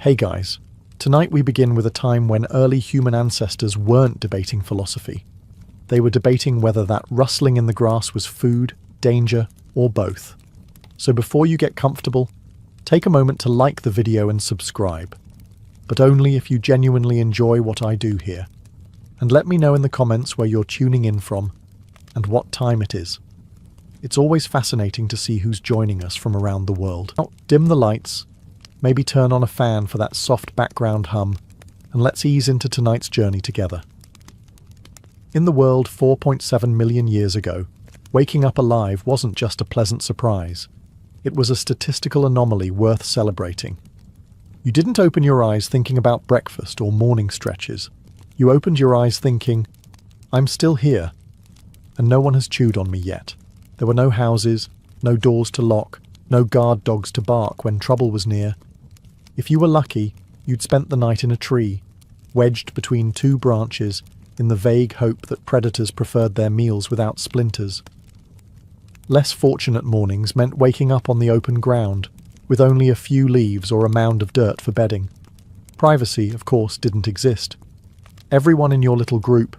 Hey guys, tonight we begin with a time when early human ancestors weren't debating philosophy. They were debating whether that rustling in the grass was food, danger, or both. So before you get comfortable, take a moment to like the video and subscribe. But only if you genuinely enjoy what I do here. And let me know in the comments where you're tuning in from and what time it is. It's always fascinating to see who's joining us from around the world. Now, dim the lights, maybe turn on a fan for that soft background hum, and let's ease into tonight's journey together. In the world 4.7 million years ago, waking up alive wasn't just a pleasant surprise. It was a statistical anomaly worth celebrating. You didn't open your eyes thinking about breakfast or morning stretches. You opened your eyes thinking, I'm still here, and no one has chewed on me yet. There were no houses, no doors to lock, no guard dogs to bark when trouble was near. If you were lucky, you'd spent the night in a tree, wedged between two branches, in the vague hope that predators preferred their meals without splinters. Less fortunate mornings meant waking up on the open ground, with only a few leaves or a mound of dirt for bedding. Privacy, of course, didn't exist. Everyone in your little group,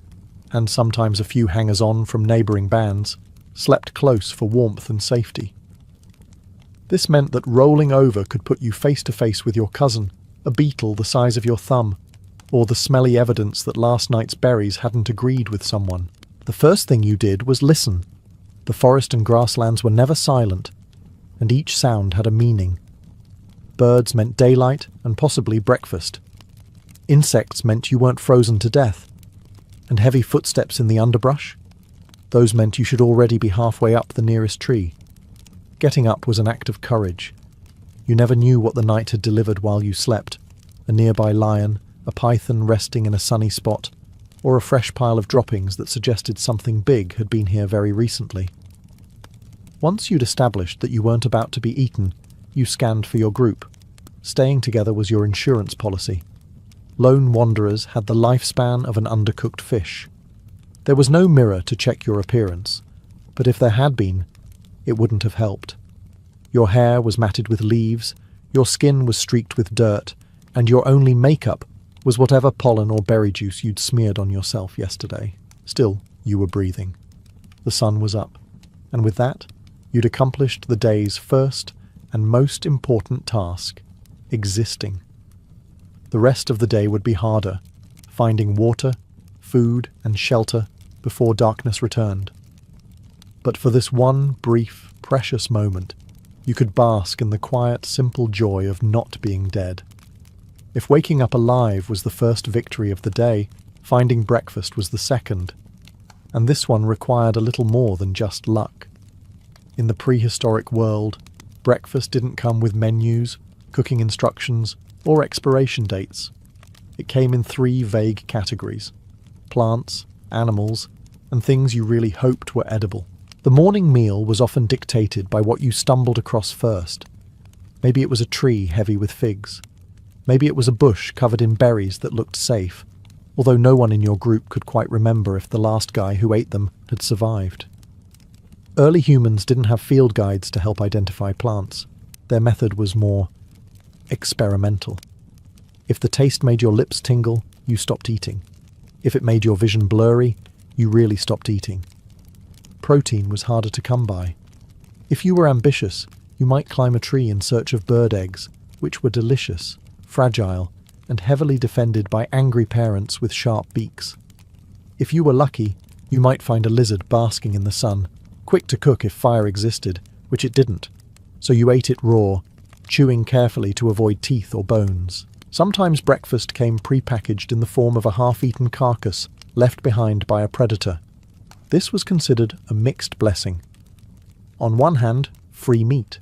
and sometimes a few hangers-on from neighbouring bands, slept close for warmth and safety. This meant that rolling over could put you face to face with your cousin, a beetle the size of your thumb, or the smelly evidence that last night's berries hadn't agreed with someone. The first thing you did was listen. The forest and grasslands were never silent, and each sound had a meaning. Birds meant daylight and possibly breakfast. Insects meant you weren't frozen to death. And heavy footsteps in the underbrush? Those meant you should already be halfway up the nearest tree. Getting up was an act of courage. You never knew what the night had delivered while you slept. A nearby lion, a python resting in a sunny spot, or a fresh pile of droppings that suggested something big had been here very recently. Once you'd established that you weren't about to be eaten, you scanned for your group. Staying together was your insurance policy. Lone wanderers had the lifespan of an undercooked fish. There was no mirror to check your appearance, but if there had been, it wouldn't have helped. Your hair was matted with leaves, your skin was streaked with dirt, and your only makeup was whatever pollen or berry juice you'd smeared on yourself yesterday. Still, you were breathing. The sun was up, and with that, you'd accomplished the day's first and most important task, existing. The rest of the day would be harder, finding water, food, and shelter before darkness returned. But for this one brief, precious moment, you could bask in the quiet, simple joy of not being dead. If waking up alive was the first victory of the day, finding breakfast was the second. And this one required a little more than just luck. In the prehistoric world, breakfast didn't come with menus, cooking instructions, or expiration dates. It came in three vague categories: plants, animals, and things you really hoped were edible. The morning meal was often dictated by what you stumbled across first. Maybe it was a tree heavy with figs. Maybe it was a bush covered in berries that looked safe, although no one in your group could quite remember if the last guy who ate them had survived. Early humans didn't have field guides to help identify plants. Their method was more experimental. If the taste made your lips tingle, you stopped eating. If it made your vision blurry, you really stopped eating. Protein was harder to come by. If you were ambitious, you might climb a tree in search of bird eggs, which were delicious, fragile, and heavily defended by angry parents with sharp beaks. If you were lucky, you might find a lizard basking in the sun, quick to cook if fire existed, which it didn't, so you ate it raw, chewing carefully to avoid teeth or bones. Sometimes breakfast came pre-packaged in the form of a half-eaten carcass left behind by a predator. This was considered a mixed blessing. On one hand, free meat.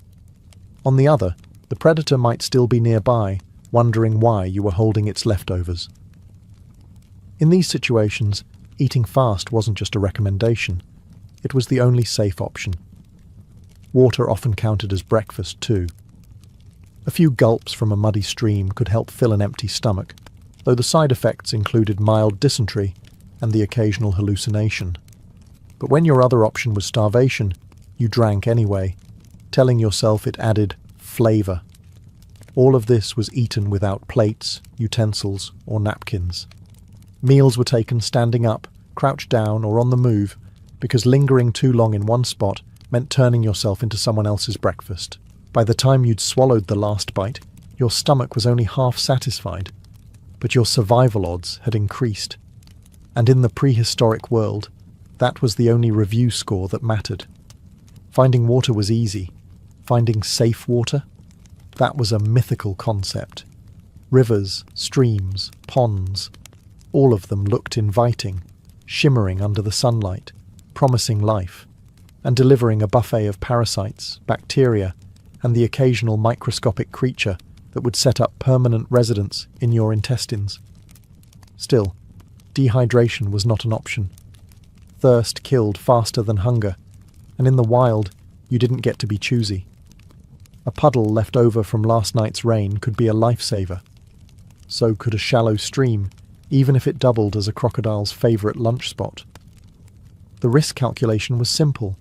On the other, the predator might still be nearby, wondering why you were holding its leftovers. In these situations, eating fast wasn't just a recommendation. It was the only safe option. Water often counted as breakfast too. A few gulps from a muddy stream could help fill an empty stomach, though the side effects included mild dysentery and the occasional hallucination. But when your other option was starvation, you drank anyway, telling yourself it added flavor. All of this was eaten without plates, utensils, or napkins. Meals were taken standing up, crouched down, or on the move, because lingering too long in one spot meant turning yourself into someone else's breakfast. By the time you'd swallowed the last bite, your stomach was only half satisfied, but your survival odds had increased. And in the prehistoric world, that was the only review score that mattered. Finding water was easy. Finding safe water? That was a mythical concept. Rivers, streams, ponds, all of them looked inviting, shimmering under the sunlight, promising life, and delivering a buffet of parasites, bacteria, and the occasional microscopic creature that would set up permanent residence in your intestines. Still, dehydration was not an option. Thirst killed faster than hunger, and in the wild, you didn't get to be choosy. A puddle left over from last night's rain could be a lifesaver. So could a shallow stream, even if it doubled as a crocodile's favourite lunch spot. The risk calculation was simple.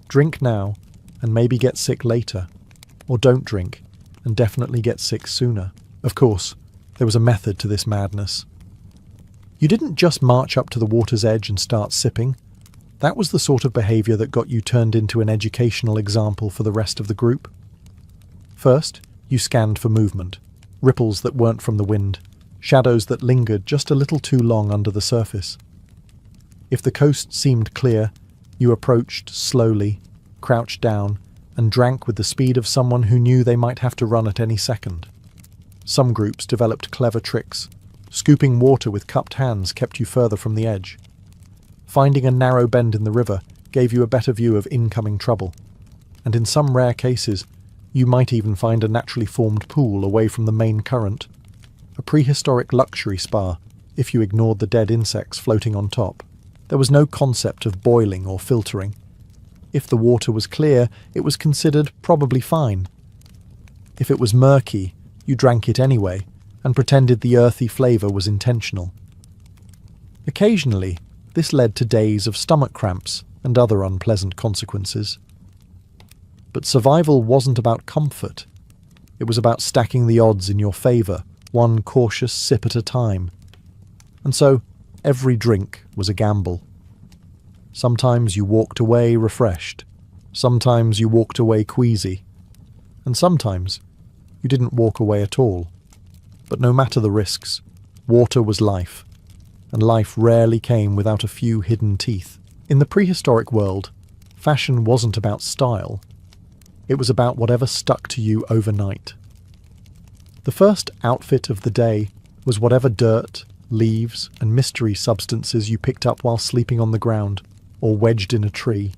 Drink now, and maybe get sick later. Or don't drink, and definitely get sick sooner. Of course, there was a method to this madness. You didn't just march up to the water's edge and start sipping. That was the sort of behaviour that got you turned into an educational example for the rest of the group. First, you scanned for movement, ripples that weren't from the wind, shadows that lingered just a little too long under the surface. If the coast seemed clear, you approached slowly, crouched down, and drank with the speed of someone who knew they might have to run at any second. Some groups developed clever tricks. Scooping water with cupped hands kept you further from the edge. Finding a narrow bend in the river gave you a better view of incoming trouble. And in some rare cases, you might even find a naturally formed pool away from the main current. A prehistoric luxury spa, if you ignored the dead insects floating on top. There was no concept of boiling or filtering. If the water was clear, it was considered probably fine. If it was murky, you drank it anyway, and pretended the earthy flavour was intentional. Occasionally, this led to days of stomach cramps and other unpleasant consequences. But survival wasn't about comfort. It was about stacking the odds in your favour, one cautious sip at a time. And so, every drink was a gamble. Sometimes you walked away refreshed. Sometimes you walked away queasy. And sometimes you didn't walk away at all. But no matter the risks, water was life, and life rarely came without a few hidden teeth. In the prehistoric world, fashion wasn't about style. It was about whatever stuck to you overnight. The first outfit of the day was whatever dirt, leaves, and mystery substances you picked up while sleeping on the ground, or wedged in a tree.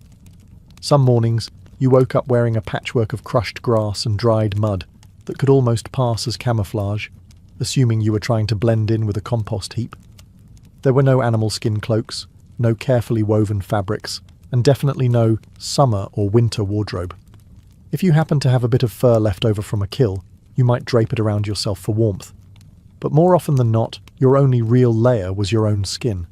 Some mornings, you woke up wearing a patchwork of crushed grass and dried mud that could almost pass as camouflage, assuming you were trying to blend in with a compost heap. There were no animal skin cloaks, no carefully woven fabrics, and definitely no summer or winter wardrobe. If you happened to have a bit of fur left over from a kill, you might drape it around yourself for warmth. But more often than not, your only real layer was your own skin.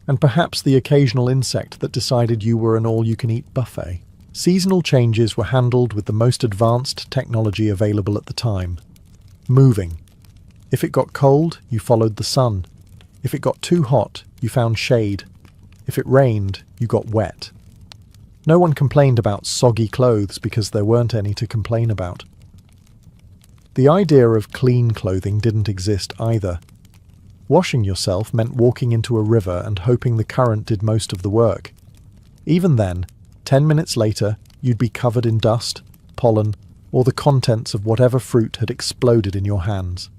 And perhaps the occasional insect that decided you were an all-you-can-eat buffet. Seasonal changes were handled with the most advanced technology available at the time. Moving. If it got cold, you followed the sun. If it got too hot, you found shade. If it rained, you got wet. No one complained about soggy clothes because there weren't any to complain about. The idea of clean clothing didn't exist either. Washing yourself meant walking into a river and hoping the current did most of the work. Even then, 10 minutes later, you'd be covered in dust, pollen, or the contents of whatever fruit had exploded in your hands.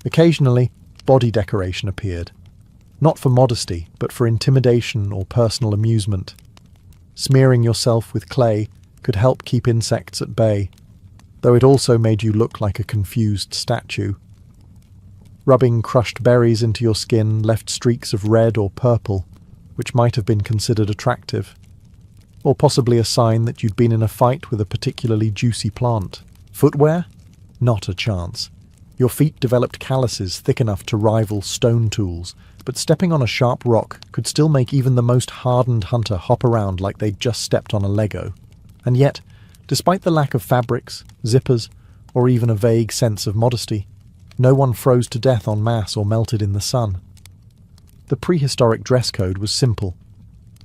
Occasionally, body decoration appeared. Not for modesty, but for intimidation or personal amusement. Smearing yourself with clay could help keep insects at bay, though it also made you look like a confused statue. Rubbing crushed berries into your skin left streaks of red or purple, which might have been considered attractive, or possibly a sign that you'd been in a fight with a particularly juicy plant. Footwear? Not a chance. Your feet developed calluses thick enough to rival stone tools, but stepping on a sharp rock could still make even the most hardened hunter hop around like they'd just stepped on a Lego. And yet, despite the lack of fabrics, zippers, or even a vague sense of modesty. No one froze to death en masse or melted in the sun. The prehistoric dress code was simple.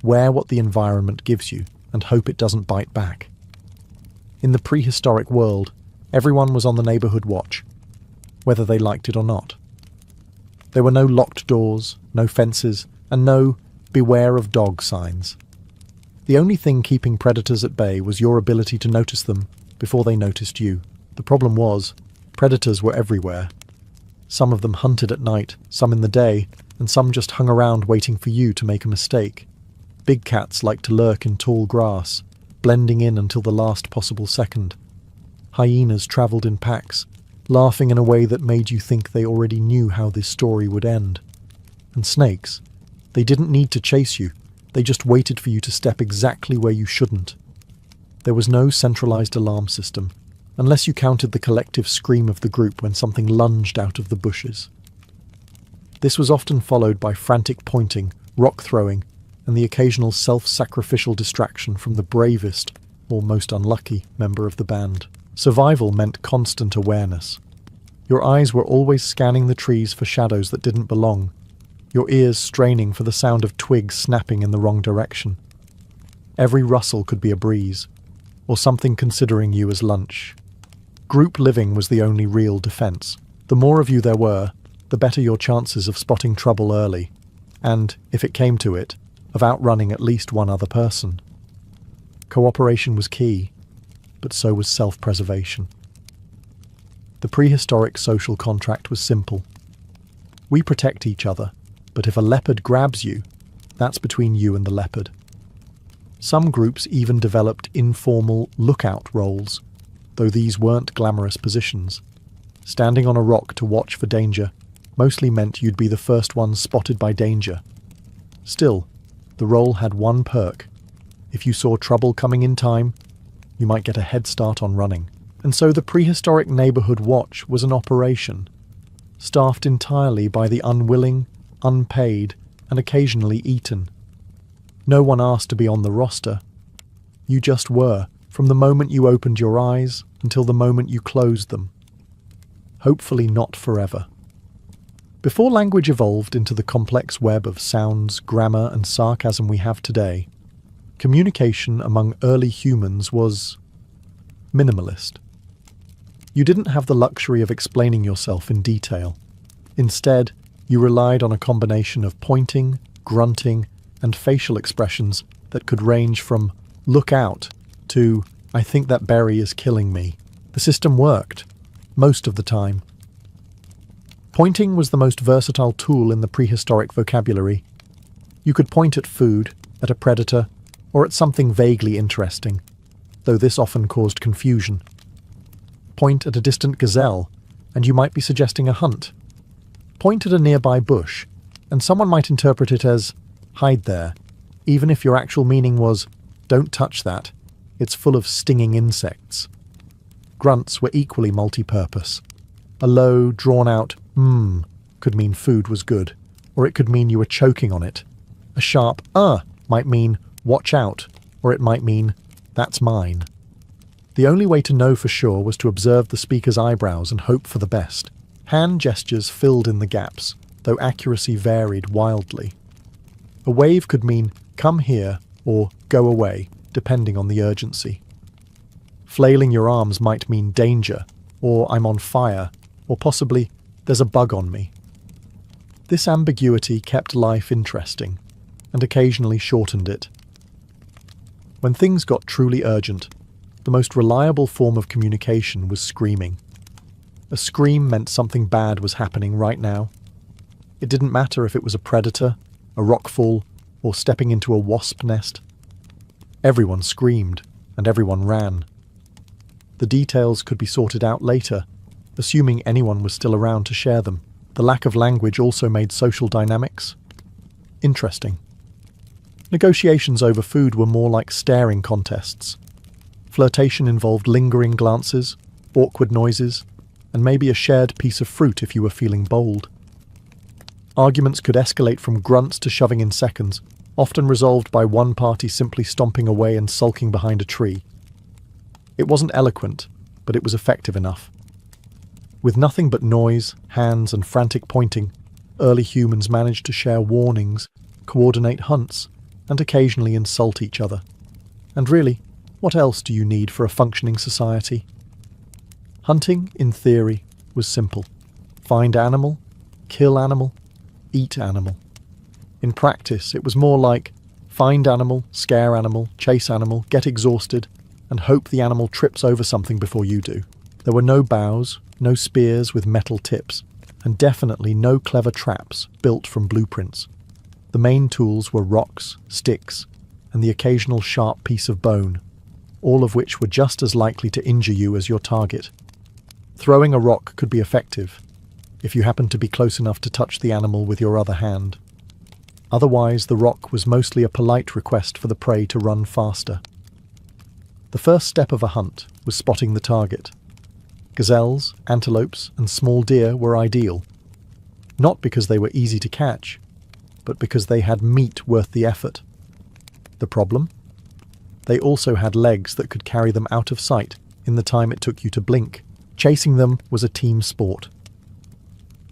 Wear what the environment gives you and hope it doesn't bite back. In the prehistoric world, everyone was on the neighborhood watch, whether they liked it or not. There were no locked doors, no fences, and no "beware of dog" signs. The only thing keeping predators at bay was your ability to notice them before they noticed you. The problem was, predators were everywhere. Some of them hunted at night, some in the day, and some just hung around waiting for you to make a mistake. Big cats liked to lurk in tall grass, blending in until the last possible second. Hyenas travelled in packs, laughing in a way that made you think they already knew how this story would end. And snakes, they didn't need to chase you, they just waited for you to step exactly where you shouldn't. There was no centralised alarm system, unless you counted the collective scream of the group when something lunged out of the bushes. This was often followed by frantic pointing, rock throwing, and the occasional self-sacrificial distraction from the bravest, or most unlucky, member of the band. Survival meant constant awareness. Your eyes were always scanning the trees for shadows that didn't belong, your ears straining for the sound of twigs snapping in the wrong direction. Every rustle could be a breeze, or something considering you as lunch. Group living was the only real defense. The more of you there were, the better your chances of spotting trouble early, and, if it came to it, of outrunning at least one other person. Cooperation was key, but so was self-preservation. The prehistoric social contract was simple. We protect each other, but if a leopard grabs you, that's between you and the leopard. Some groups even developed informal lookout roles, though these weren't glamorous positions. Standing on a rock to watch for danger mostly meant you'd be the first one spotted by danger. Still, the role had one perk. If you saw trouble coming in time, you might get a head start on running. And so the prehistoric neighborhood watch was an operation, staffed entirely by the unwilling, unpaid, and occasionally eaten. No one asked to be on the roster. You just were, from the moment you opened your eyes until the moment you closed them. Hopefully not forever. Before language evolved into the complex web of sounds, grammar, and sarcasm we have today, communication among early humans was minimalist. You didn't have the luxury of explaining yourself in detail. Instead, you relied on a combination of pointing, grunting, and facial expressions that could range from "look out" to "I think that berry is killing me." The system worked, most of the time. Pointing was the most versatile tool in the prehistoric vocabulary. You could point at food, at a predator, or at something vaguely interesting, though this often caused confusion. Point at a distant gazelle, and you might be suggesting a hunt. Point at a nearby bush, and someone might interpret it as "hide there," even if your actual meaning was "don't touch that, it's full of stinging insects." Grunts were equally multi-purpose. A low, drawn-out could mean food was good, or it could mean you were choking on it. A sharp might mean "watch out," or it might mean "that's mine." The only way to know for sure was to observe the speaker's eyebrows and hope for the best. Hand gestures filled in the gaps, though accuracy varied wildly. A wave could mean "come here" or "go away," depending on the urgency. Flailing your arms might mean danger, or "I'm on fire," or possibly "there's a bug on me." This ambiguity kept life interesting, and occasionally shortened it. When things got truly urgent, the most reliable form of communication was screaming. A scream meant something bad was happening right now. It didn't matter if it was a predator, a rockfall, or stepping into a wasp nest. Everyone screamed, and everyone ran. The details could be sorted out later, assuming anyone was still around to share them. The lack of language also made social dynamics interesting. Negotiations over food were more like staring contests. Flirtation involved lingering glances, awkward noises, and maybe a shared piece of fruit if you were feeling bold. Arguments could escalate from grunts to shoving in seconds, often resolved by one party simply stomping away and sulking behind a tree. It wasn't eloquent, but it was effective enough. With nothing but noise, hands, and frantic pointing, early humans managed to share warnings, coordinate hunts, and occasionally insult each other. And really, what else do you need for a functioning society? Hunting, in theory, was simple. Find animal, kill animal, eat animal. In practice, it was more like find animal, scare animal, chase animal, get exhausted, and hope the animal trips over something before you do. There were no bows, no spears with metal tips, and definitely no clever traps built from blueprints. The main tools were rocks, sticks, and the occasional sharp piece of bone, all of which were just as likely to injure you as your target. Throwing a rock could be effective, if you happened to be close enough to touch the animal with your other hand. Otherwise, the rock was mostly a polite request for the prey to run faster. The first step of a hunt was spotting the target. Gazelles, antelopes, and small deer were ideal, not because they were easy to catch, but because they had meat worth the effort. The problem? They also had legs that could carry them out of sight in the time it took you to blink. Chasing them was a team sport.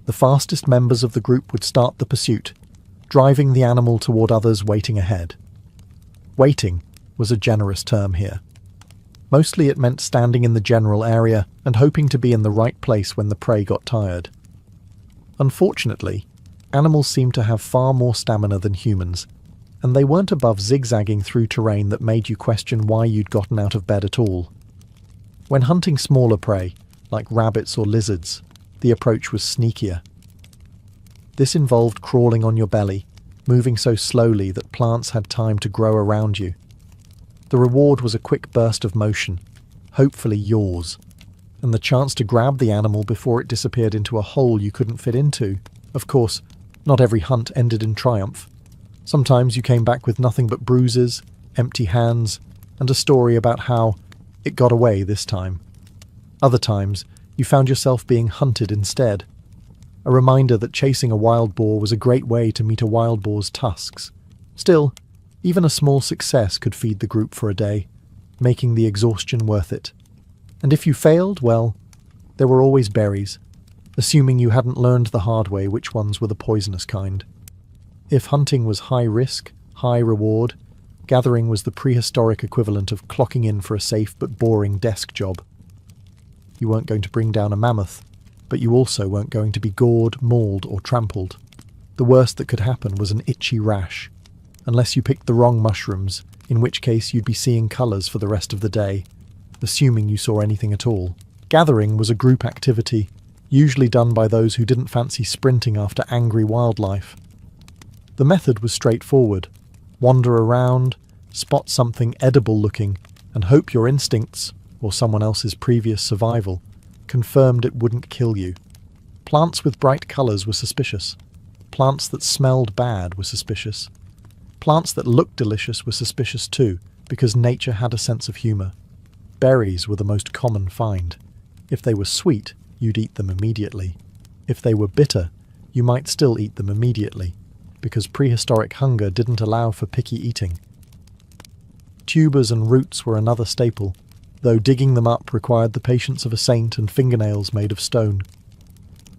The fastest members of the group would start the pursuit, driving the animal toward others waiting ahead. Waiting was a generous term here. Mostly it meant standing in the general area and hoping to be in the right place when the prey got tired. Unfortunately, animals seemed to have far more stamina than humans, and they weren't above zigzagging through terrain that made you question why you'd gotten out of bed at all. When hunting smaller prey, like rabbits or lizards, the approach was sneakier. This involved crawling on your belly, moving so slowly that plants had time to grow around you. The reward was a quick burst of motion, hopefully yours, and the chance to grab the animal before it disappeared into a hole you couldn't fit into. Of course, not every hunt ended in triumph. Sometimes you came back with nothing but bruises, empty hands, and a story about how it got away this time. Other times, you found yourself being hunted instead. A reminder that chasing a wild boar was a great way to meet a wild boar's tusks. Still, even a small success could feed the group for a day, making the exhaustion worth it. And if you failed, well, there were always berries, assuming you hadn't learned the hard way which ones were the poisonous kind. If hunting was high risk, high reward, gathering was the prehistoric equivalent of clocking in for a safe but boring desk job. You weren't going to bring down a mammoth, but you also weren't going to be gored, mauled, or trampled. The worst that could happen was an itchy rash, unless you picked the wrong mushrooms, in which case you'd be seeing colours for the rest of the day, assuming you saw anything at all. Gathering was a group activity, usually done by those who didn't fancy sprinting after angry wildlife. The method was straightforward. Wander around, spot something edible-looking, and hope your instincts, or someone else's previous survival, confirmed it wouldn't kill you. Plants with bright colours were suspicious. Plants that smelled bad were suspicious. Plants that looked delicious were suspicious too, because nature had a sense of humour. Berries were the most common find. If they were sweet, you'd eat them immediately. If they were bitter, you might still eat them immediately, because prehistoric hunger didn't allow for picky eating. Tubers and roots were another staple, though digging them up required the patience of a saint and fingernails made of stone.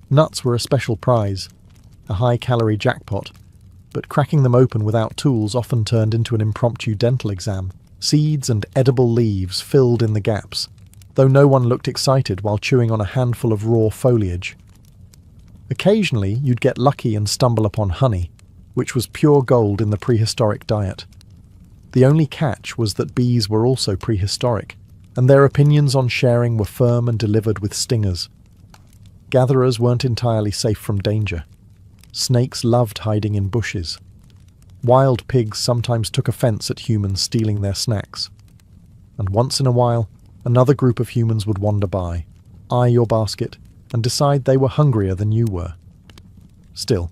Nuts were a special prize, a high-calorie jackpot, but cracking them open without tools often turned into an impromptu dental exam. Seeds and edible leaves filled in the gaps, though no one looked excited while chewing on a handful of raw foliage. Occasionally, you'd get lucky and stumble upon honey, which was pure gold in the prehistoric diet. The only catch was that bees were also prehistoric, and their opinions on sharing were firm and delivered with stingers. Gatherers weren't entirely safe from danger. Snakes loved hiding in bushes. Wild pigs sometimes took offense at humans stealing their snacks. And once in a while, another group of humans would wander by, eye your basket, and decide they were hungrier than you were. Still,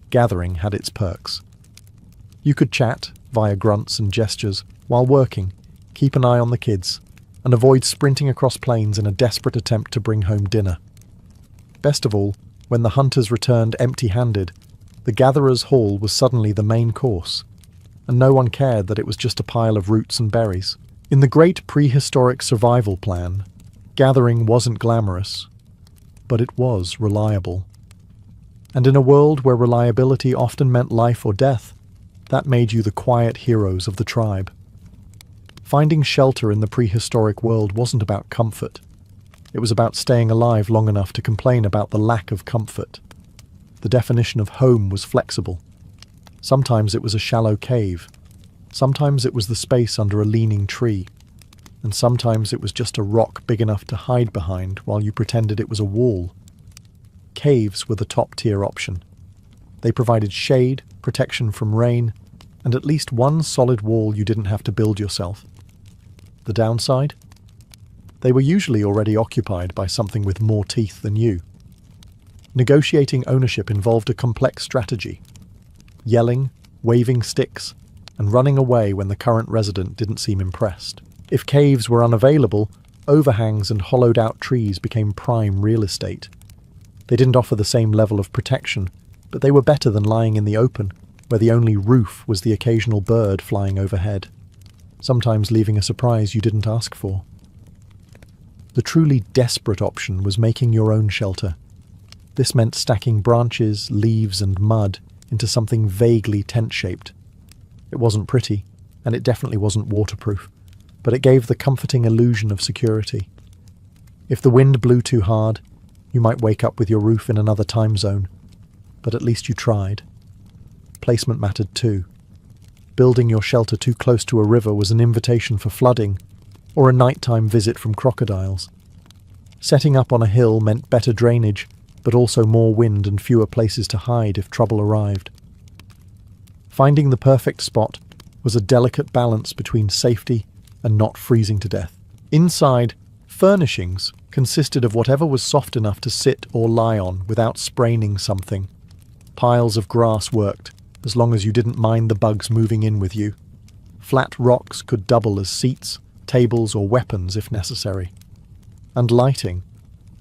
gathering had its perks. You could chat, via grunts and gestures, while working, keep an eye on the kids, and avoid sprinting across plains in a desperate attempt to bring home dinner. Best of all, when the hunters returned empty-handed, the gatherer's haul was suddenly the main course, and no one cared that it was just a pile of roots and berries. In the great prehistoric survival plan, gathering wasn't glamorous. but it was reliable. And in a world where reliability often meant life or death, that made you the quiet heroes of the tribe. Finding shelter in the prehistoric world wasn't about comfort. It was about staying alive long enough to complain about the lack of comfort. The definition of home was flexible. Sometimes it was a shallow cave. Sometimes it was the space under a leaning tree. And sometimes it was just a rock big enough to hide behind while you pretended it was a wall. Caves were the top-tier option. They provided shade, protection from rain, and at least one solid wall you didn't have to build yourself. The downside? They were usually already occupied by something with more teeth than you. Negotiating ownership involved a complex strategy. Yelling, waving sticks, and running away when the current resident didn't seem impressed. If caves were unavailable, overhangs and hollowed-out trees became prime real estate. They didn't offer the same level of protection, but they were better than lying in the open, where the only roof was the occasional bird flying overhead, sometimes leaving a surprise you didn't ask for. The truly desperate option was making your own shelter. This meant stacking branches, leaves, and mud into something vaguely tent-shaped. It wasn't pretty, and it definitely wasn't waterproof, but it gave the comforting illusion of security. If the wind blew too hard, you might wake up with your roof in another time zone, but at least you tried. Placement mattered too. Building your shelter too close to a river was an invitation for flooding, or a nighttime visit from crocodiles. Setting up on a hill meant better drainage, but also more wind and fewer places to hide if trouble arrived. Finding the perfect spot was a delicate balance between safety and not freezing to death. Inside, furnishings consisted of whatever was soft enough to sit or lie on without spraining something. Piles of grass worked, as long as you didn't mind the bugs moving in with you. Flat rocks could double as seats, tables, or weapons if necessary. And lighting,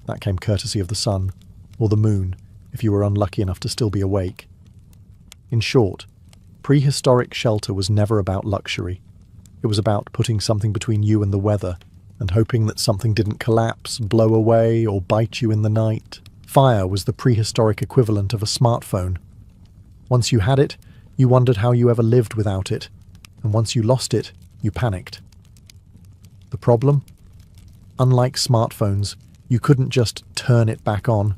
that came courtesy of the sun, or the moon, if you were unlucky enough to still be awake. In short, prehistoric shelter was never about luxury. It was about putting something between you and the weather, and hoping that something didn't collapse, blow away, or bite you in the night. Fire was the prehistoric equivalent of a smartphone. Once you had it, you wondered how you ever lived without it, and once you lost it, you panicked. The problem? Unlike smartphones, you couldn't just turn it back on.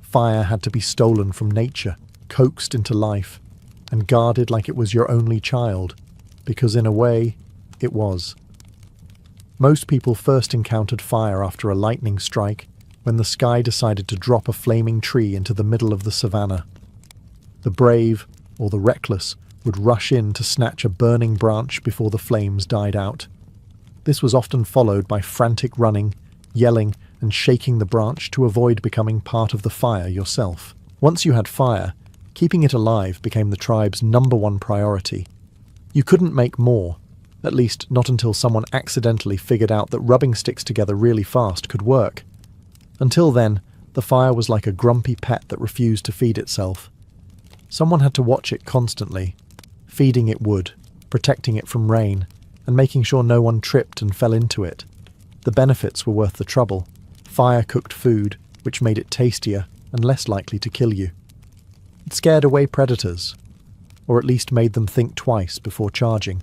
Fire had to be stolen from nature, coaxed into life, and guarded like it was your only child, because in a way, it was. Most people first encountered fire after a lightning strike, when the sky decided to drop a flaming tree into the middle of the savannah. The brave, or the reckless, would rush in to snatch a burning branch before the flames died out. This was often followed by frantic running, yelling, and shaking the branch to avoid becoming part of the fire yourself. Once you had fire, keeping it alive became the tribe's #1 priority. You couldn't make more, at least not until someone accidentally figured out that rubbing sticks together really fast could work. Until then, the fire was like a grumpy pet that refused to feed itself. Someone had to watch it constantly, feeding it wood, protecting it from rain, and making sure no one tripped and fell into it. The benefits were worth the trouble. Fire cooked food, which made it tastier and less likely to kill you. It scared away predators, or at least made them think twice before charging.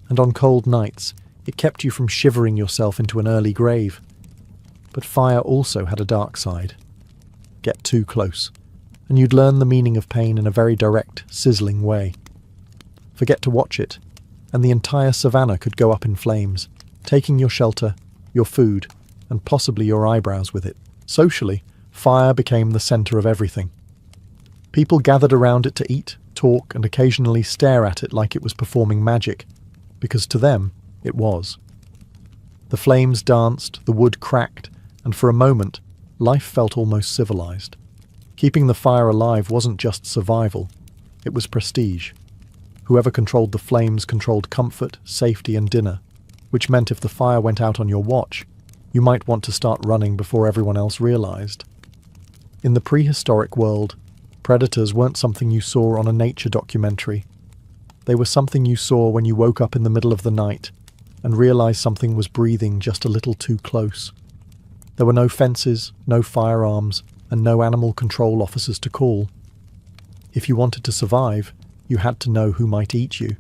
And on cold nights, it kept you from shivering yourself into an early grave. But fire also had a dark side. Get too close, and you'd learn the meaning of pain in a very direct, sizzling way. Forget to watch it, and the entire savannah could go up in flames, taking your shelter, your food, and possibly your eyebrows with it. Socially, fire became the center of everything. People gathered around it to eat, talk, and occasionally stare at it like it was performing magic, because to them, it was. The flames danced, the wood cracked, and for a moment, life felt almost civilized. Keeping the fire alive wasn't just survival, it was prestige. Whoever controlled the flames controlled comfort, safety, and dinner, which meant if the fire went out on your watch, you might want to start running before everyone else realized. In the prehistoric world, predators weren't something you saw on a nature documentary. They were something you saw when you woke up in the middle of the night and realized something was breathing just a little too close. There were no fences, no firearms, and no animal control officers to call. If you wanted to survive, you had to know who might eat you,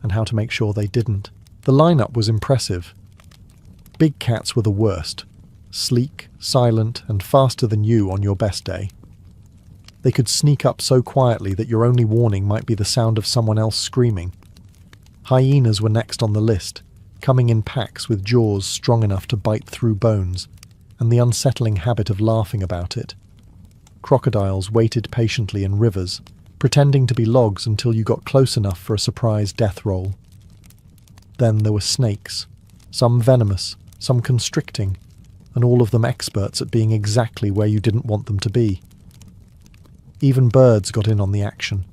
and how to make sure they didn't. The lineup was impressive. Big cats were the worst. Sleek, silent, and faster than you on your best day. They could sneak up so quietly that your only warning might be the sound of someone else screaming. Hyenas were next on the list, coming in packs with jaws strong enough to bite through bones, and the unsettling habit of laughing about it. Crocodiles waited patiently in rivers, pretending to be logs until you got close enough for a surprise death roll. Then there were snakes, some venomous, some constricting, and all of them experts at being exactly where you didn't want them to be. Even birds got in on the action.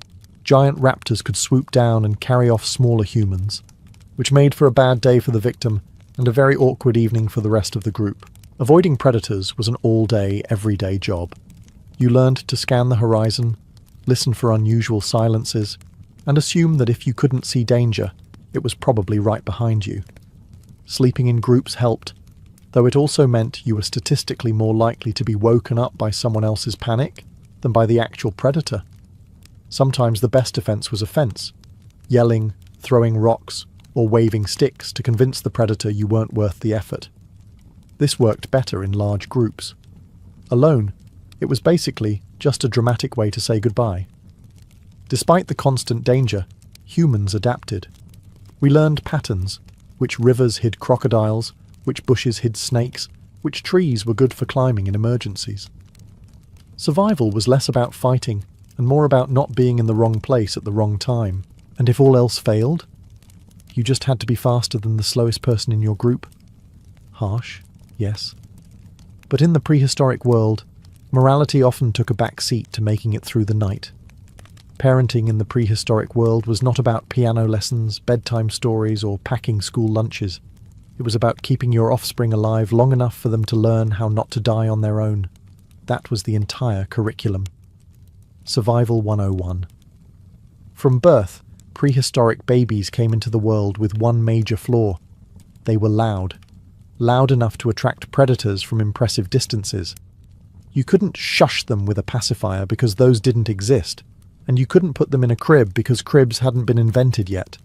Giant raptors could swoop down and carry off smaller humans, which made for a bad day for the victim and a very awkward evening for the rest of the group. Avoiding predators was an all-day, everyday job. You learned to scan the horizon, listen for unusual silences, and assume that if you couldn't see danger, it was probably right behind you. Sleeping in groups helped, though it also meant you were statistically more likely to be woken up by someone else's panic than by the actual predator. Sometimes the best defense was offense, yelling, throwing rocks, or waving sticks to convince the predator you weren't worth the effort. This worked better in large groups. Alone, it was basically just a dramatic way to say goodbye. Despite the constant danger, humans adapted. We learned patterns, which rivers hid crocodiles, which bushes hid snakes, which trees were good for climbing in emergencies. Survival was less about fighting and more about not being in the wrong place at the wrong time. And if all else failed, you just had to be faster than the slowest person in your group. Harsh, yes. But in the prehistoric world, morality often took a back seat to making it through the night. Parenting in the prehistoric world was not about piano lessons, bedtime stories, or packing school lunches. It was about keeping your offspring alive long enough for them to learn how not to die on their own. That was the entire curriculum. Survival 101. From birth, prehistoric babies came into the world with one major flaw. They were loud. Loud enough to attract predators from impressive distances. You couldn't shush them with a pacifier because those didn't exist, and you couldn't put them in a crib because cribs hadn't been invented yet.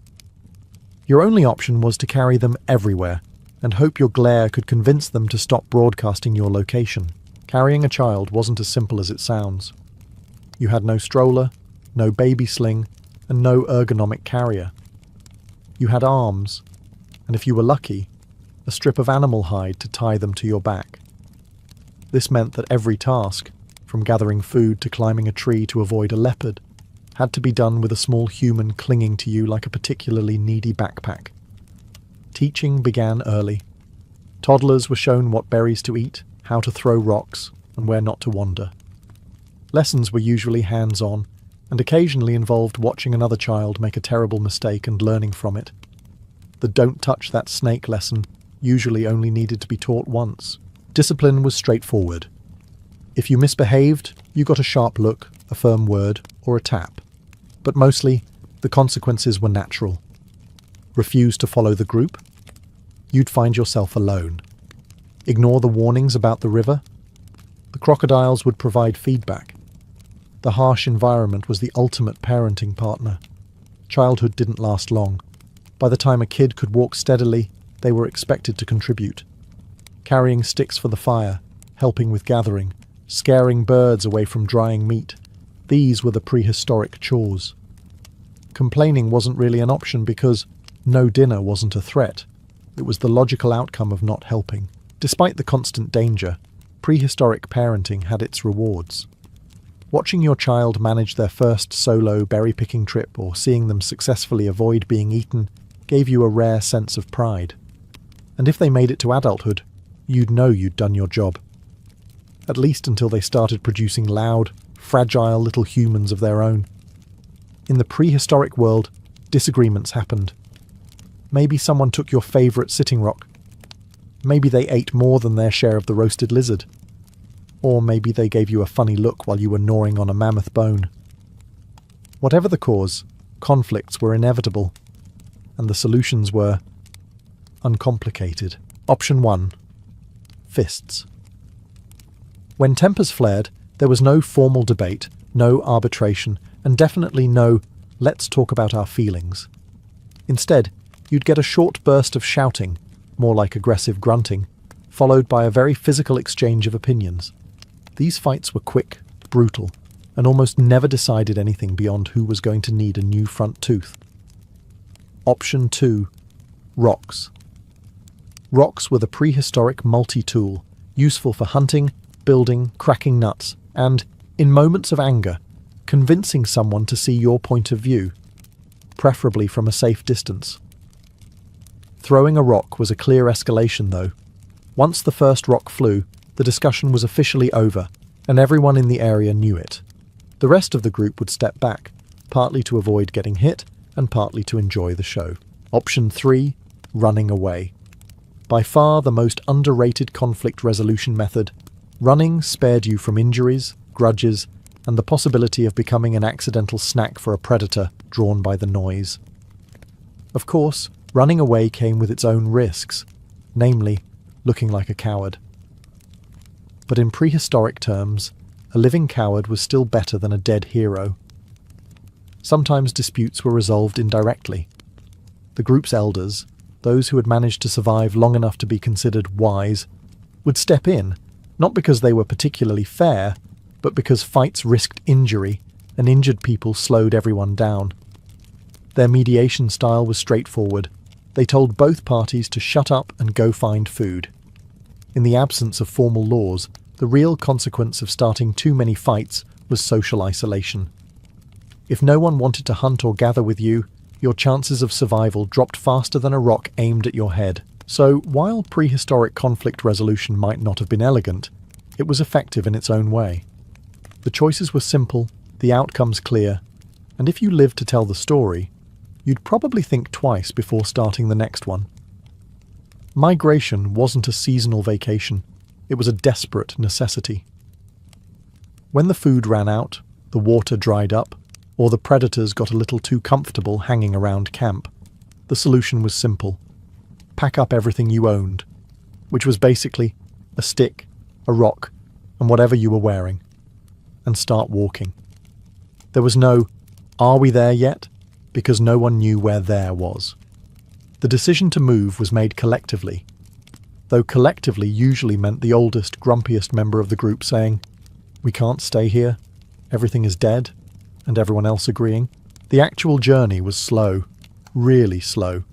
Your only option was to carry them everywhere, and hope your glare could convince them to stop broadcasting your location. Carrying a child wasn't as simple as it sounds. You had no stroller, no baby sling, and no ergonomic carrier. You had arms, and if you were lucky, a strip of animal hide to tie them to your back. This meant that every task, from gathering food to climbing a tree to avoid a leopard, had to be done with a small human clinging to you like a particularly needy backpack. Teaching began early. Toddlers were shown what berries to eat, how to throw rocks, and where not to wander. Lessons were usually hands-on, and occasionally involved watching another child make a terrible mistake and learning from it. The "don't touch that snake" lesson usually only needed to be taught once. Discipline was straightforward. If you misbehaved, you got a sharp look, a firm word, or a tap. But mostly, the consequences were natural. Refuse to follow the group? You'd find yourself alone. Ignore the warnings about the river? The crocodiles would provide feedback. The harsh environment was the ultimate parenting partner. Childhood didn't last long. By the time a kid could walk steadily, they were expected to contribute. Carrying sticks for the fire, helping with gathering, scaring birds away from drying meat. These were the prehistoric chores. Complaining wasn't really an option because no dinner wasn't a threat. It was the logical outcome of not helping. Despite the constant danger, prehistoric parenting had its rewards. Watching your child manage their first solo berry-picking trip or seeing them successfully avoid being eaten gave you a rare sense of pride. And if they made it to adulthood, you'd know you'd done your job. At least until they started producing loud, fragile little humans of their own. In the prehistoric world, disagreements happened. Maybe someone took your favourite sitting rock. Maybe they ate more than their share of the roasted lizard. Or maybe they gave you a funny look while you were gnawing on a mammoth bone. Whatever the cause, conflicts were inevitable, and the solutions were uncomplicated. Option 1. Fists. When tempers flared, there was no formal debate, no arbitration, and definitely no "let's talk about our feelings." Instead, you'd get a short burst of shouting, more like aggressive grunting, followed by a very physical exchange of opinions. These fights were quick, brutal, and almost never decided anything beyond who was going to need a new front tooth. Option 2. Rocks. Rocks were the prehistoric multi-tool, useful for hunting, building, cracking nuts, and, in moments of anger, convincing someone to see your point of view, preferably from a safe distance. Throwing a rock was a clear escalation, though. Once the first rock flew, the discussion was officially over, and everyone in the area knew it. The rest of the group would step back, partly to avoid getting hit, and partly to enjoy the show. Option 3. Running away. By far the most underrated conflict resolution method, running spared you from injuries, grudges, and the possibility of becoming an accidental snack for a predator drawn by the noise. Of course, running away came with its own risks, namely, looking like a coward. But in prehistoric terms, a living coward was still better than a dead hero. Sometimes disputes were resolved indirectly. The group's elders, those who had managed to survive long enough to be considered wise, would step in, not because they were particularly fair, but because fights risked injury, and injured people slowed everyone down. Their mediation style was straightforward. They told both parties to shut up and go find food. In the absence of formal laws, the real consequence of starting too many fights was social isolation. If no one wanted to hunt or gather with you, your chances of survival dropped faster than a rock aimed at your head. So, while prehistoric conflict resolution might not have been elegant, it was effective in its own way. The choices were simple, the outcomes clear, and if you lived to tell the story, you'd probably think twice before starting the next one. Migration wasn't a seasonal vacation, it was a desperate necessity. When the food ran out, the water dried up, or the predators got a little too comfortable hanging around camp, the solution was simple. Pack up everything you owned, which was basically a stick, a rock, and whatever you were wearing, and start walking. There was no, "Are we there yet?" because no one knew where there was. The decision to move was made collectively, though collectively usually meant the oldest, grumpiest member of the group saying, "We can't stay here, everything is dead," and everyone else agreeing. The actual journey was slow, really slow.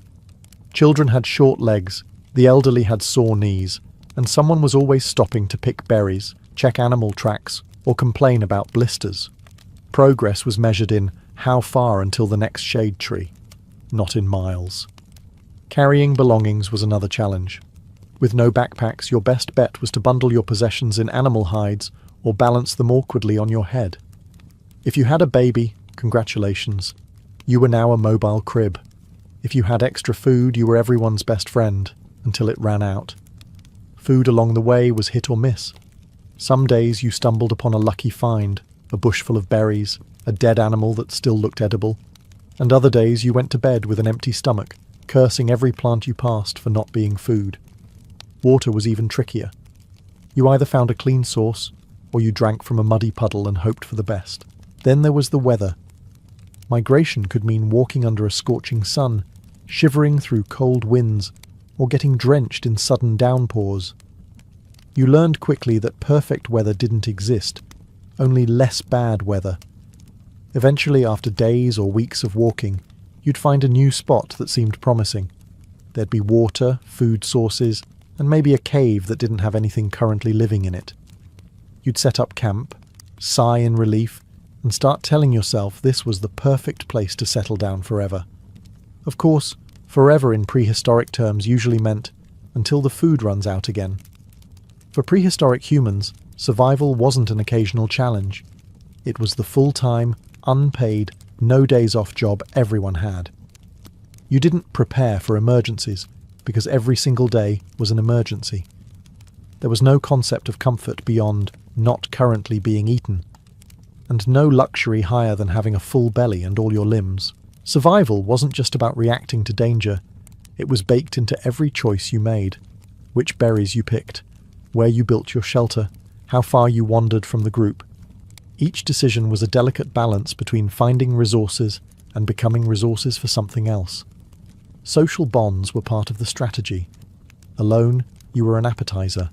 Children had short legs, the elderly had sore knees, and someone was always stopping to pick berries, check animal tracks, or complain about blisters. Progress was measured in how far until the next shade tree, not in miles. Carrying belongings was another challenge. With no backpacks, your best bet was to bundle your possessions in animal hides or balance them awkwardly on your head. If you had a baby, congratulations. You were now a mobile crib. If you had extra food, you were everyone's best friend, until it ran out. Food along the way was hit or miss. Some days you stumbled upon a lucky find, a bush full of berries, a dead animal that still looked edible, and other days you went to bed with an empty stomach, cursing every plant you passed for not being food. Water was even trickier. You either found a clean source, or you drank from a muddy puddle and hoped for the best. Then there was the weather. Migration could mean walking under a scorching sun, shivering through cold winds, or getting drenched in sudden downpours. You learned quickly that perfect weather didn't exist, only less bad weather. Eventually, after days or weeks of walking, you'd find a new spot that seemed promising. There'd be water, food sources, and maybe a cave that didn't have anything currently living in it. You'd set up camp, sigh in relief, and start telling yourself this was the perfect place to settle down forever. Of course, forever in prehistoric terms usually meant until the food runs out again. For prehistoric humans, survival wasn't an occasional challenge. It was the full-time, unpaid, no days off job everyone had. You didn't prepare for emergencies, because every single day was an emergency. There was no concept of comfort beyond not currently being eaten, and no luxury higher than having a full belly and all your limbs. Survival wasn't just about reacting to danger, it was baked into every choice you made. Which berries you picked, where you built your shelter, how far you wandered from the group. Each decision was a delicate balance between finding resources and becoming resources for something else. Social bonds were part of the strategy. Alone, you were an appetizer.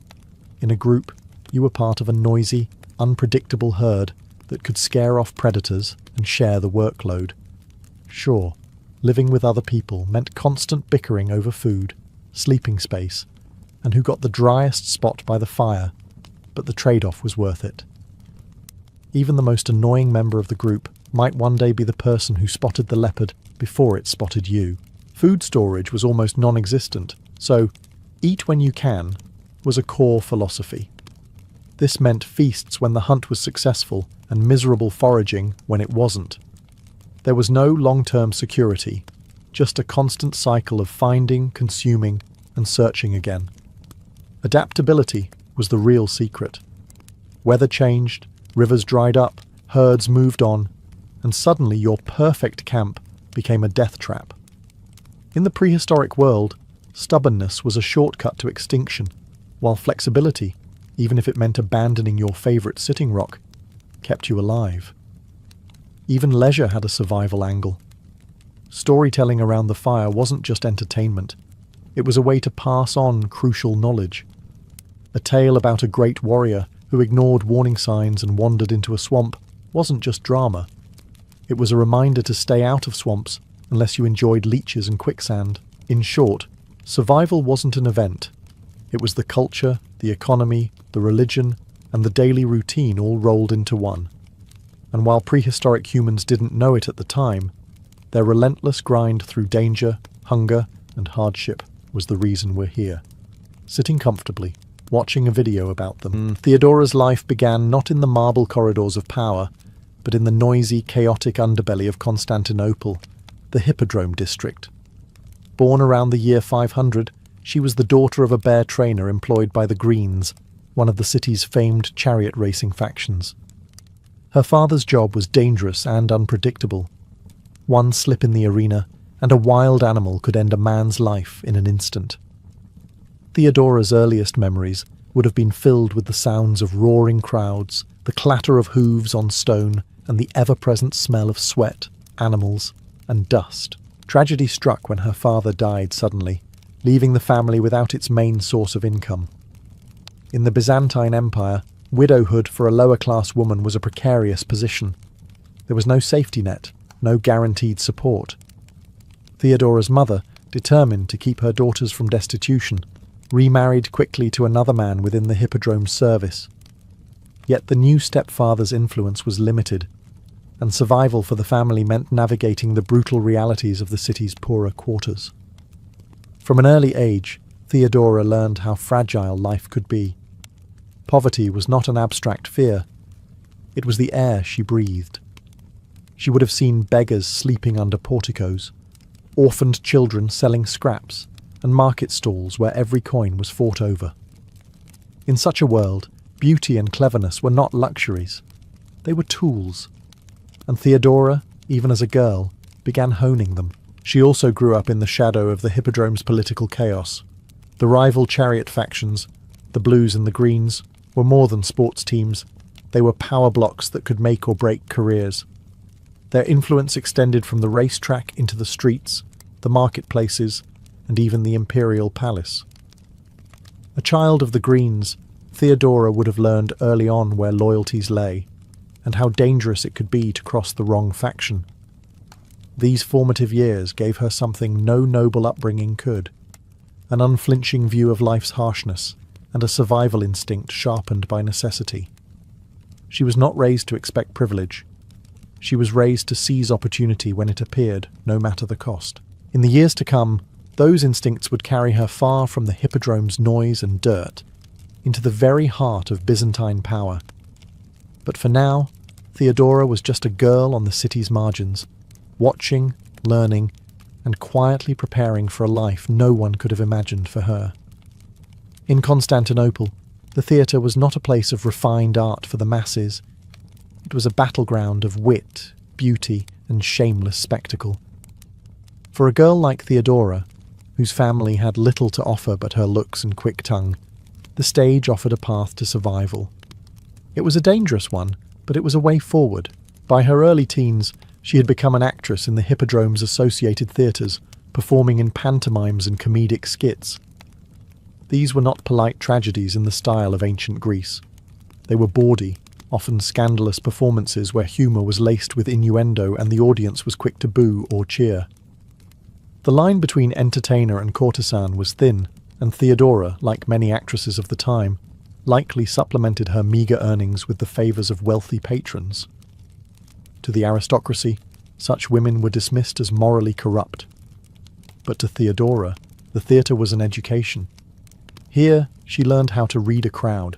In a group, you were part of a noisy, unpredictable herd that could scare off predators and share the workload. Sure, living with other people meant constant bickering over food, sleeping space, and who got the driest spot by the fire, but the trade-off was worth it. Even the most annoying member of the group might one day be the person who spotted the leopard before it spotted you. Food storage was almost non-existent, so eat when you can was a core philosophy. This meant feasts when the hunt was successful and miserable foraging when it wasn't. There was no long-term security, just a constant cycle of finding, consuming, and searching again. Adaptability was the real secret. Weather changed, rivers dried up, herds moved on, and suddenly your perfect camp became a death trap. In the prehistoric world, stubbornness was a shortcut to extinction, while flexibility, even if it meant abandoning your favourite sitting rock, kept you alive. Even leisure had a survival angle. Storytelling around the fire wasn't just entertainment. It was a way to pass on crucial knowledge. A tale about a great warrior who ignored warning signs and wandered into a swamp wasn't just drama. It was a reminder to stay out of swamps unless you enjoyed leeches and quicksand. In short, survival wasn't an event. It was the culture, the economy, the religion, and the daily routine all rolled into one. And while prehistoric humans didn't know it at the time, their relentless grind through danger, hunger, and hardship was the reason we're here. Sitting comfortably, watching a video about them, Theodora's life began not in the marble corridors of power, but in the noisy, chaotic underbelly of Constantinople, the Hippodrome district. Born around the year 500, she was the daughter of a bear trainer employed by the Greens, one of the city's famed chariot racing factions. Her father's job was dangerous and unpredictable. One slip in the arena, and a wild animal could end a man's life in an instant. Theodora's earliest memories would have been filled with the sounds of roaring crowds, the clatter of hooves on stone, and the ever-present smell of sweat, animals, and dust. Tragedy struck when her father died suddenly, leaving the family without its main source of income. In the Byzantine Empire, widowhood for a lower-class woman was a precarious position. There was no safety net, no guaranteed support. Theodora's mother, determined to keep her daughters from destitution, remarried quickly to another man within the Hippodrome's service. Yet the new stepfather's influence was limited, and survival for the family meant navigating the brutal realities of the city's poorer quarters. From an early age, Theodora learned how fragile life could be. Poverty was not an abstract fear. It was the air she breathed. She would have seen beggars sleeping under porticos, orphaned children selling scraps, and market stalls where every coin was fought over. In such a world, beauty and cleverness were not luxuries. They were tools. And Theodora, even as a girl, began honing them. She also grew up in the shadow of the Hippodrome's political chaos. The rival chariot factions, the Blues and the Greens, were more than sports teams. They were power blocks that could make or break careers. Their influence extended from the racetrack into the streets, the marketplaces, and even the imperial palace. A child of the Greens, Theodora would have learned early on where loyalties lay, and how dangerous it could be to cross the wrong faction. These formative years gave her something no noble upbringing could: an unflinching view of life's harshness, and a survival instinct sharpened by necessity. She was not raised to expect privilege. She was raised to seize opportunity when it appeared, no matter the cost. In the years to come, those instincts would carry her far from the Hippodrome's noise and dirt, into the very heart of Byzantine power. But for now, Theodora was just a girl on the city's margins, watching, learning, and quietly preparing for a life no one could have imagined for her. In Constantinople, the theatre was not a place of refined art for the masses. It was a battleground of wit, beauty, and shameless spectacle. For a girl like Theodora, whose family had little to offer but her looks and quick tongue, the stage offered a path to survival. It was a dangerous one, but it was a way forward. By her early teens, she had become an actress in the Hippodrome's associated theatres, performing in pantomimes and comedic skits. These were not polite tragedies in the style of ancient Greece. They were bawdy, often scandalous performances where humour was laced with innuendo and the audience was quick to boo or cheer. The line between entertainer and courtesan was thin, and Theodora, like many actresses of the time, likely supplemented her meagre earnings with the favours of wealthy patrons. To the aristocracy, such women were dismissed as morally corrupt. But to Theodora, the theatre was an education. Here, she learned how to read a crowd,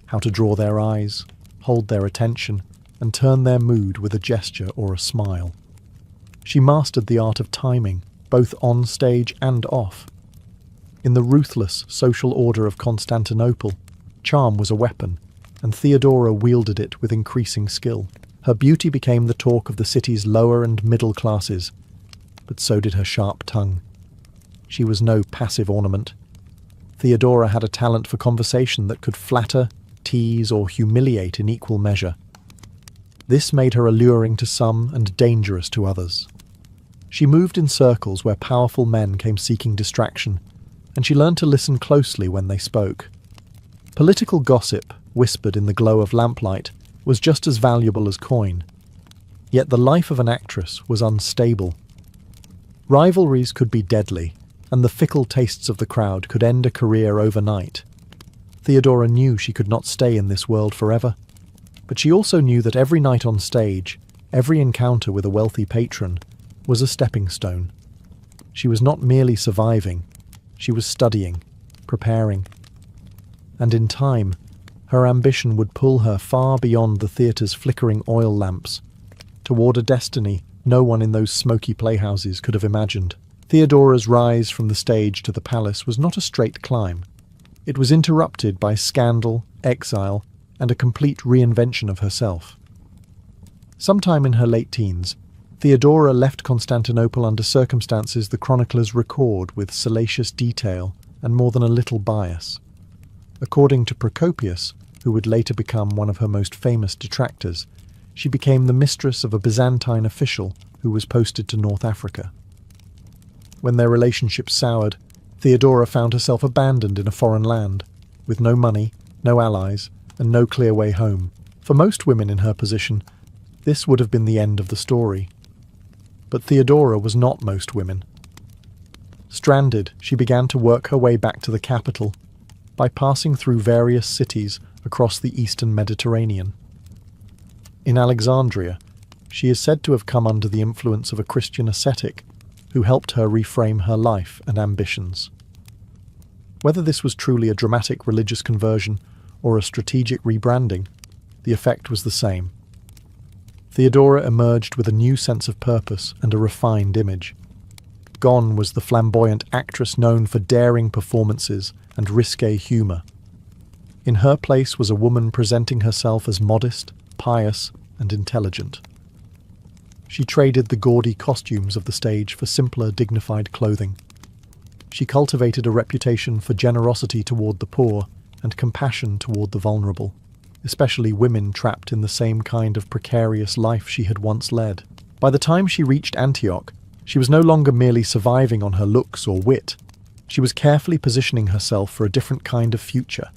how to draw their eyes, hold their attention, and turn their mood with a gesture or a smile. She mastered the art of timing, both on stage and off. In the ruthless social order of Constantinople, charm was a weapon, and Theodora wielded it with increasing skill. Her beauty became the talk of the city's lower and middle classes, but so did her sharp tongue. She was no passive ornament. Theodora had a talent for conversation that could flatter, tease, or humiliate in equal measure. This made her alluring to some and dangerous to others. She moved in circles where powerful men came seeking distraction, and she learned to listen closely when they spoke. Political gossip, whispered in the glow of lamplight, was just as valuable as coin. Yet the life of an actress was unstable. Rivalries could be deadly, and the fickle tastes of the crowd could end a career overnight. Theodora knew she could not stay in this world forever, but she also knew that every night on stage, every encounter with a wealthy patron, was a stepping stone. She was not merely surviving, she was studying, preparing. And in time, her ambition would pull her far beyond the theatre's flickering oil lamps, toward a destiny no one in those smoky playhouses could have imagined. Theodora's rise from the stage to the palace was not a straight climb. It was interrupted by scandal, exile, and a complete reinvention of herself. Sometime in her late teens, Theodora left Constantinople under circumstances the chroniclers record with salacious detail and more than a little bias. According to Procopius, who would later become one of her most famous detractors, she became the mistress of a Byzantine official who was posted to North Africa. When their relationship soured, Theodora found herself abandoned in a foreign land, with no money, no allies, and no clear way home. For most women in her position, this would have been the end of the story. But Theodora was not most women. Stranded, she began to work her way back to the capital, by passing through various cities across the eastern Mediterranean. In Alexandria, she is said to have come under the influence of a Christian ascetic who helped her reframe her life and ambitions. Whether this was truly a dramatic religious conversion or a strategic rebranding, the effect was the same. Theodora emerged with a new sense of purpose and a refined image. Gone was the flamboyant actress known for daring performances and risque humour. In her place was a woman presenting herself as modest, pious, and intelligent. She traded the gaudy costumes of the stage for simpler, dignified clothing. She cultivated a reputation for generosity toward the poor and compassion toward the vulnerable, especially women trapped in the same kind of precarious life she had once led. By the time she reached Antioch, she was no longer merely surviving on her looks or wit. She was carefully positioning herself for a different kind of future.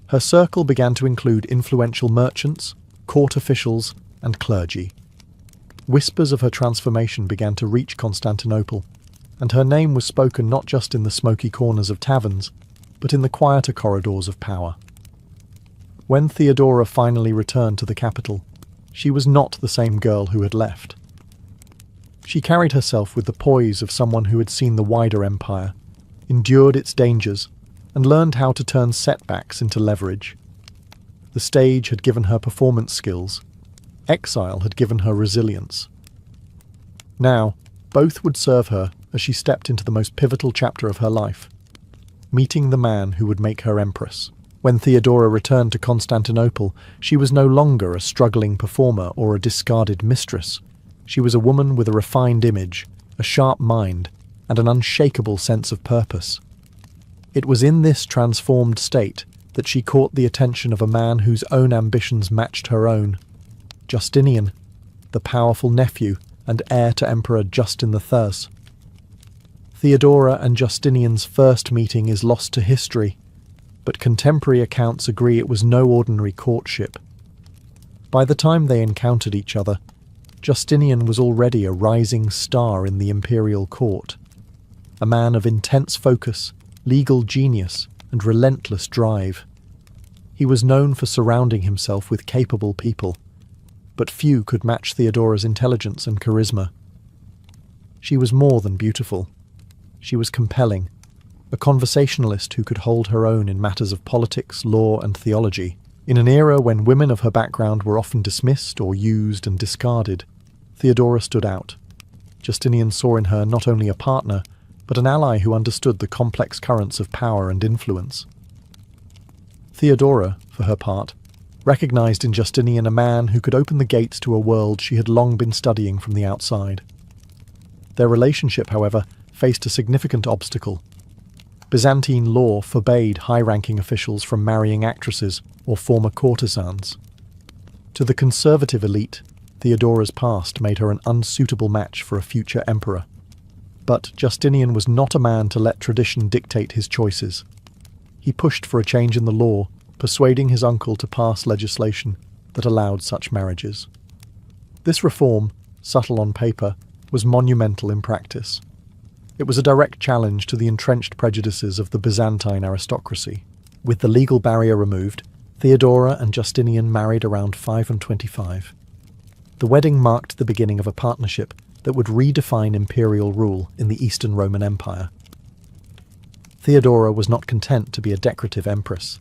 Her circle began to include influential merchants, court officials, and clergy. Whispers of her transformation began to reach Constantinople, and her name was spoken not just in the smoky corners of taverns, but in the quieter corridors of power. When Theodora finally returned to the capital, she was not the same girl who had left. She carried herself with the poise of someone who had seen the wider empire, endured its dangers, and learned how to turn setbacks into leverage. The stage had given her performance skills. Exile had given her resilience. Now, both would serve her as she stepped into the most pivotal chapter of her life, meeting the man who would make her empress. When Theodora returned to Constantinople, she was no longer a struggling performer or a discarded mistress. She was a woman with a refined image, a sharp mind, and an unshakable sense of purpose. It was in this transformed state that she caught the attention of a man whose own ambitions matched her own, Justinian, the powerful nephew and heir to Emperor Justin III. Theodora and Justinian's first meeting is lost to history, but contemporary accounts agree it was no ordinary courtship. By the time they encountered each other, Justinian was already a rising star in the imperial court, a man of intense focus, legal genius, and relentless drive. He was known for surrounding himself with capable people, but few could match Theodora's intelligence and charisma. She was more than beautiful. She was compelling, a conversationalist who could hold her own in matters of politics, law, and theology. In an era when women of her background were often dismissed or used and discarded, Theodora stood out. Justinian saw in her not only a partner, but an ally who understood the complex currents of power and influence. Theodora, for her part, recognized in Justinian a man who could open the gates to a world she had long been studying from the outside. Their relationship, however, faced a significant obstacle. Byzantine law forbade high-ranking officials from marrying actresses or former courtesans. To the conservative elite, Theodora's past made her an unsuitable match for a future emperor. But Justinian was not a man to let tradition dictate his choices. He pushed for a change in the law, persuading his uncle to pass legislation that allowed such marriages. This reform, subtle on paper, was monumental in practice. It was a direct challenge to the entrenched prejudices of the Byzantine aristocracy. With the legal barrier removed, Theodora and Justinian married around 525. The wedding marked the beginning of a partnership that would redefine imperial rule in the Eastern Roman Empire. Theodora was not content to be a decorative empress.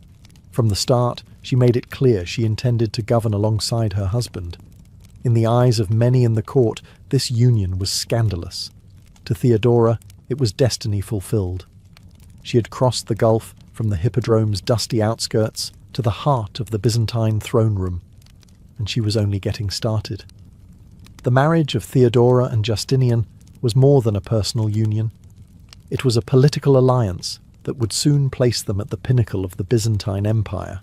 From the start, she made it clear she intended to govern alongside her husband. In the eyes of many in the court, this union was scandalous. To Theodora, it was destiny fulfilled. She had crossed the gulf from the hippodrome's dusty outskirts to the heart of the Byzantine throne room, and she was only getting started. The marriage of Theodora and Justinian was more than a personal union. It was a political alliance that would soon place them at the pinnacle of the Byzantine Empire.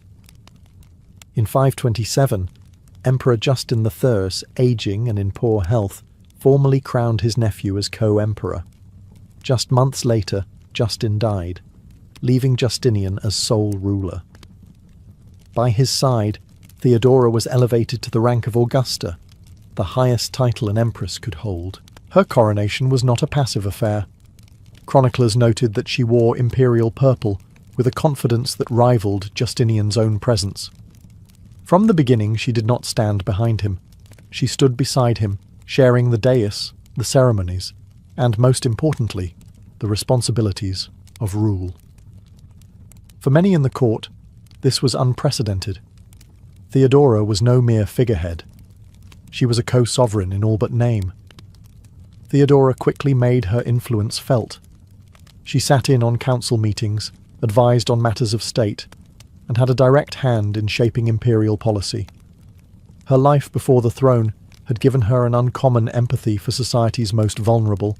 In 527, Emperor Justin III, aging and in poor health, formally crowned his nephew as co-emperor. Just months later, Justin died, leaving Justinian as sole ruler. By his side, Theodora was elevated to the rank of Augusta, the highest title an empress could hold. Her coronation was not a passive affair. Chroniclers noted that she wore imperial purple with a confidence that rivaled Justinian's own presence. From the beginning, she did not stand behind him. She stood beside him, sharing the dais, the ceremonies, and, most importantly, the responsibilities of rule. For many in the court, this was unprecedented. Theodora was no mere figurehead. She was a co-sovereign in all but name. Theodora quickly made her influence felt. She sat in on council meetings, advised on matters of state, and had a direct hand in shaping imperial policy. Her life before the throne had given her an uncommon empathy for society's most vulnerable,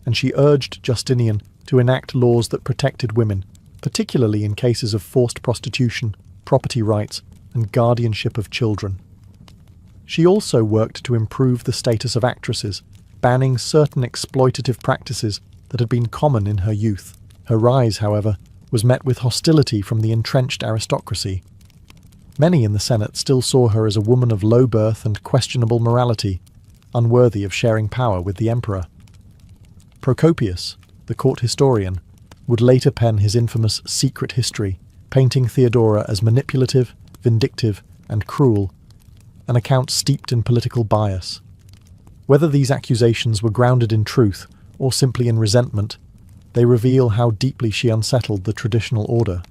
and she urged Justinian to enact laws that protected women, particularly in cases of forced prostitution, property rights, and guardianship of children. She also worked to improve the status of actresses, banning certain exploitative practices that had been common in her youth. Her rise, however, was met with hostility from the entrenched aristocracy. Many in the Senate still saw her as a woman of low birth and questionable morality, unworthy of sharing power with the emperor. Procopius, the court historian, would later pen his infamous Secret History, painting Theodora as manipulative, vindictive, and cruel, an account steeped in political bias. Whether these accusations were grounded in truth or simply in resentment, they reveal how deeply she unsettled the traditional order.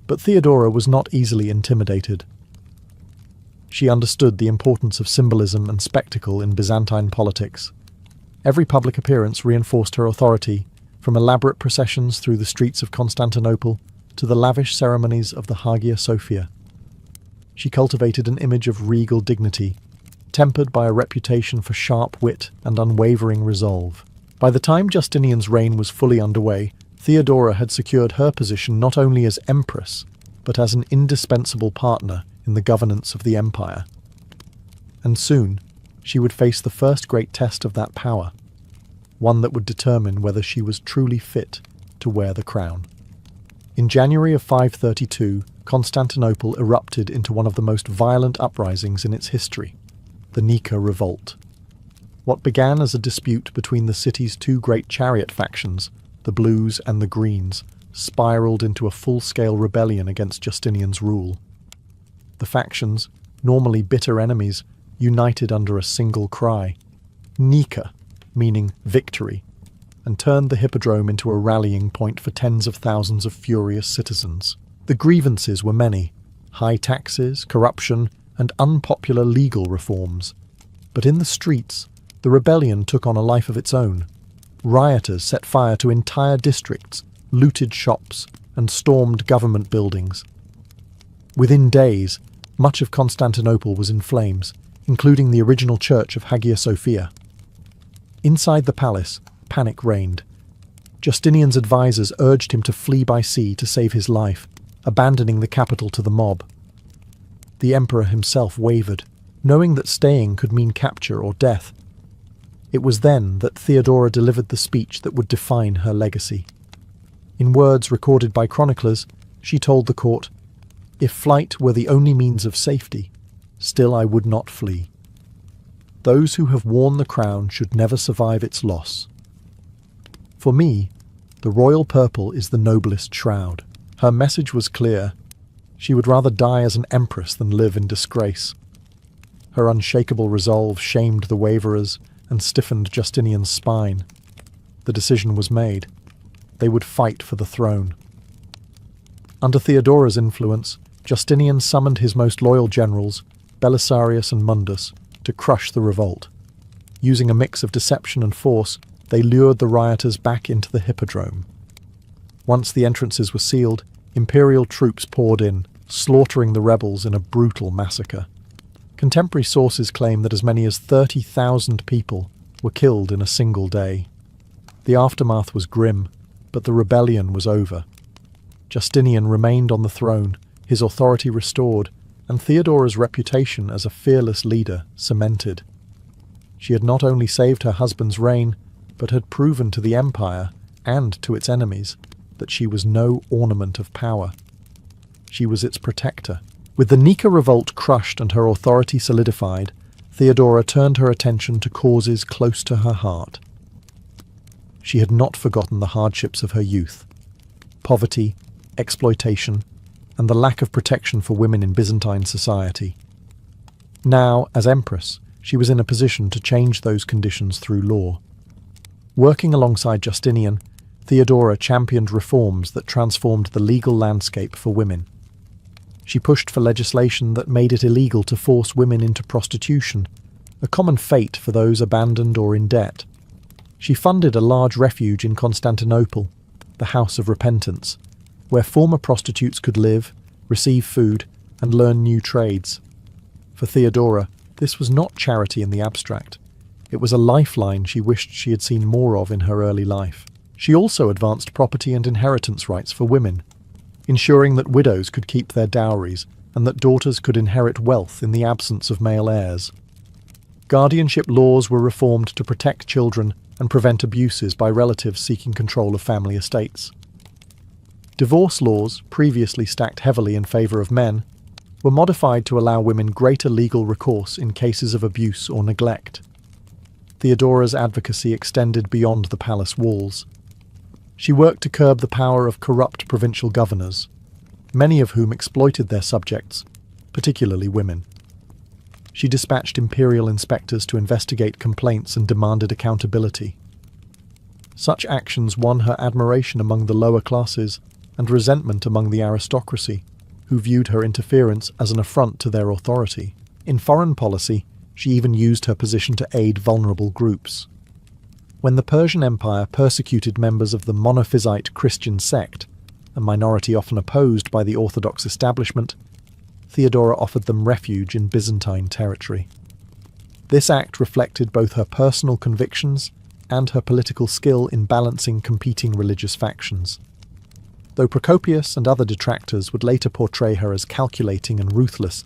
But Theodora was not easily intimidated. She understood the importance of symbolism and spectacle in Byzantine politics. Every public appearance reinforced her authority, from elaborate processions through the streets of Constantinople to the lavish ceremonies of the Hagia Sophia. She cultivated an image of regal dignity, tempered by a reputation for sharp wit and unwavering resolve. By the time Justinian's reign was fully underway, Theodora had secured her position not only as empress, but as an indispensable partner in the governance of the empire. And soon, she would face the first great test of that power, one that would determine whether she was truly fit to wear the crown. In January of 532, Constantinople erupted into one of the most violent uprisings in its history, the Nika Revolt. What began as a dispute between the city's two great chariot factions, the Blues and the Greens, spiraled into a full-scale rebellion against Justinian's rule. The factions, normally bitter enemies, united under a single cry, Nika, meaning victory, and turned the hippodrome into a rallying point for tens of thousands of furious citizens. The grievances were many: high taxes, corruption, and unpopular legal reforms. But in the streets, the rebellion took on a life of its own. Rioters set fire to entire districts, looted shops, and stormed government buildings. Within days, much of Constantinople was in flames, including the original church of Hagia Sophia. Inside the palace, panic reigned. Justinian's advisors urged him to flee by sea to save his life, abandoning the capital to the mob. The emperor himself wavered, knowing that staying could mean capture or death. It was then that Theodora delivered the speech that would define her legacy. In words recorded by chroniclers, she told the court, "If flight were the only means of safety, still I would not flee. Those who have worn the crown should never survive its loss. For me, the royal purple is the noblest shroud." Her message was clear. She would rather die as an empress than live in disgrace. Her unshakable resolve shamed the waverers and stiffened Justinian's spine. The decision was made. They would fight for the throne. Under Theodora's influence, Justinian summoned his most loyal generals, Belisarius and Mundus, to crush the revolt. Using a mix of deception and force, they lured the rioters back into the hippodrome. Once the entrances were sealed, imperial troops poured in, slaughtering the rebels in a brutal massacre. Contemporary sources claim that as many as 30,000 people were killed in a single day. The aftermath was grim, but the rebellion was over. Justinian remained on the throne, his authority restored, and Theodora's reputation as a fearless leader cemented. She had not only saved her husband's reign, but had proven to the empire, and to its enemies, that she was no ornament of power. She was its protector. With the Nika revolt crushed and her authority solidified, Theodora turned her attention to causes close to her heart. She had not forgotten the hardships of her youth: poverty, exploitation, and the lack of protection for women in Byzantine society. Now, as empress, she was in a position to change those conditions through law. Working alongside Justinian, Theodora championed reforms that transformed the legal landscape for women. She pushed for legislation that made it illegal to force women into prostitution, a common fate for those abandoned or in debt. She funded a large refuge in Constantinople, the House of Repentance, where former prostitutes could live, receive food, and learn new trades. For Theodora, this was not charity in the abstract. It was a lifeline she wished she had seen more of in her early life. She also advanced property and inheritance rights for women, ensuring that widows could keep their dowries and that daughters could inherit wealth in the absence of male heirs. Guardianship laws were reformed to protect children and prevent abuses by relatives seeking control of family estates. Divorce laws, previously stacked heavily in favour of men, were modified to allow women greater legal recourse in cases of abuse or neglect. Theodora's advocacy extended beyond the palace walls. She worked to curb the power of corrupt provincial governors, many of whom exploited their subjects, particularly women. She dispatched imperial inspectors to investigate complaints and demanded accountability. Such actions won her admiration among the lower classes and resentment among the aristocracy, who viewed her interference as an affront to their authority. In foreign policy, she even used her position to aid vulnerable groups. When the Persian Empire persecuted members of the Monophysite Christian sect, a minority often opposed by the Orthodox establishment, Theodora offered them refuge in Byzantine territory. This act reflected both her personal convictions and her political skill in balancing competing religious factions. Though Procopius and other detractors would later portray her as calculating and ruthless,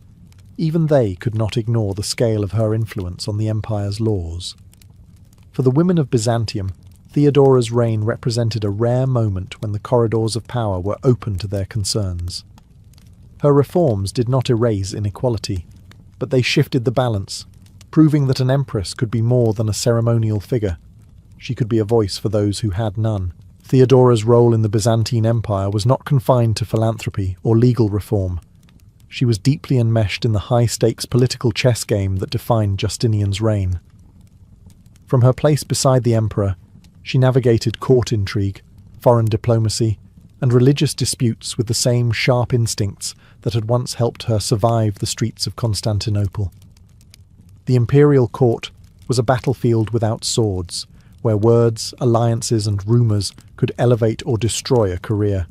even they could not ignore the scale of her influence on the empire's laws. For the women of Byzantium, Theodora's reign represented a rare moment when the corridors of power were open to their concerns. Her reforms did not erase inequality, but they shifted the balance, proving that an empress could be more than a ceremonial figure. She could be a voice for those who had none. Theodora's role in the Byzantine Empire was not confined to philanthropy or legal reform. She was deeply enmeshed in the high-stakes political chess game that defined Justinian's reign. From her place beside the emperor, she navigated court intrigue, foreign diplomacy, and religious disputes with the same sharp instincts that had once helped her survive the streets of Constantinople. The imperial court was a battlefield without swords, where words, alliances, and rumours could elevate or destroy a career.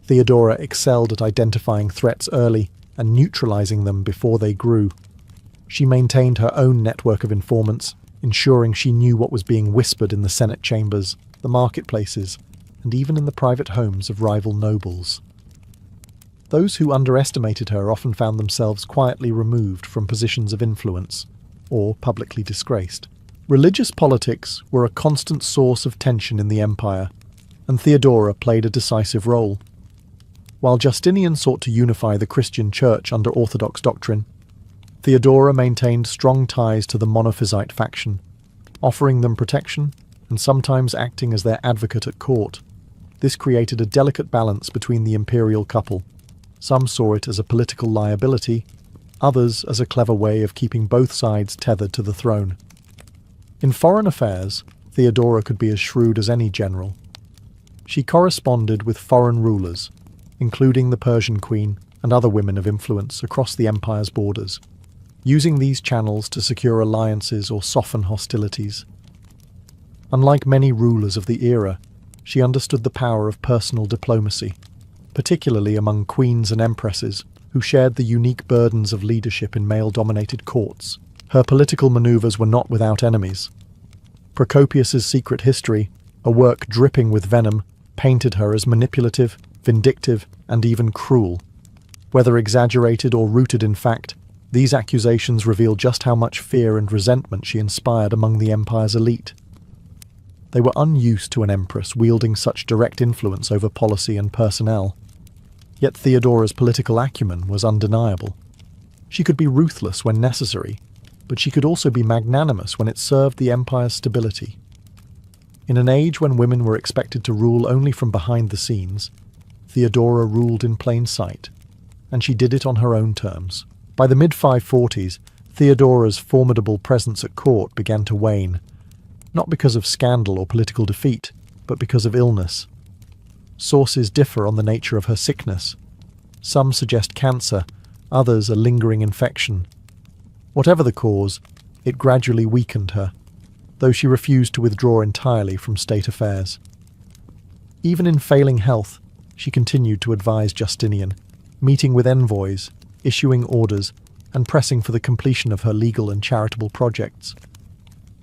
Theodora excelled at identifying threats early and neutralising them before they grew. She maintained her own network of informants, ensuring she knew what was being whispered in the Senate chambers, the marketplaces, and even in the private homes of rival nobles. Those who underestimated her often found themselves quietly removed from positions of influence, or publicly disgraced. Religious politics were a constant source of tension in the empire, and Theodora played a decisive role. While Justinian sought to unify the Christian Church under Orthodox doctrine, Theodora maintained strong ties to the Monophysite faction, offering them protection and sometimes acting as their advocate at court. This created a delicate balance between the imperial couple. Some saw it as a political liability, others as a clever way of keeping both sides tethered to the throne. In foreign affairs, Theodora could be as shrewd as any general. She corresponded with foreign rulers, including the Persian queen and other women of influence across the empire's borders, using these channels to secure alliances or soften hostilities. Unlike many rulers of the era, she understood the power of personal diplomacy, particularly among queens and empresses who shared the unique burdens of leadership in male-dominated courts. Her political maneuvers were not without enemies. Procopius's Secret History, a work dripping with venom, painted her as manipulative, vindictive, and even cruel. Whether exaggerated or rooted in fact, these accusations reveal just how much fear and resentment she inspired among the empire's elite. They were unused to an empress wielding such direct influence over policy and personnel. Yet Theodora's political acumen was undeniable. She could be ruthless when necessary, but she could also be magnanimous when it served the empire's stability. In an age when women were expected to rule only from behind the scenes, Theodora ruled in plain sight, and she did it on her own terms. By the mid-540s, Theodora's formidable presence at court began to wane, not because of scandal or political defeat, but because of illness. Sources differ on the nature of her sickness. Some suggest cancer, others a lingering infection. Whatever the cause, it gradually weakened her, though she refused to withdraw entirely from state affairs. Even in failing health, she continued to advise Justinian, meeting with envoys, issuing orders, and pressing for the completion of her legal and charitable projects.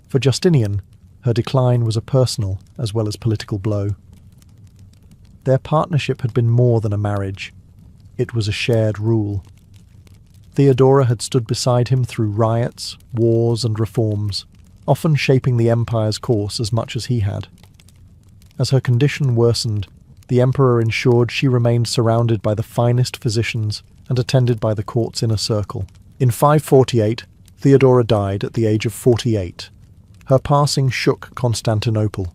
For Justinian, her decline was a personal as well as political blow. Their partnership had been more than a marriage. It was a shared rule. Theodora had stood beside him through riots, wars, and reforms, often shaping the empire's course as much as he had. As her condition worsened, the emperor ensured she remained surrounded by the finest physicians and attended by the court's inner circle. In 548, Theodora died at the age of 48. Her passing shook Constantinople.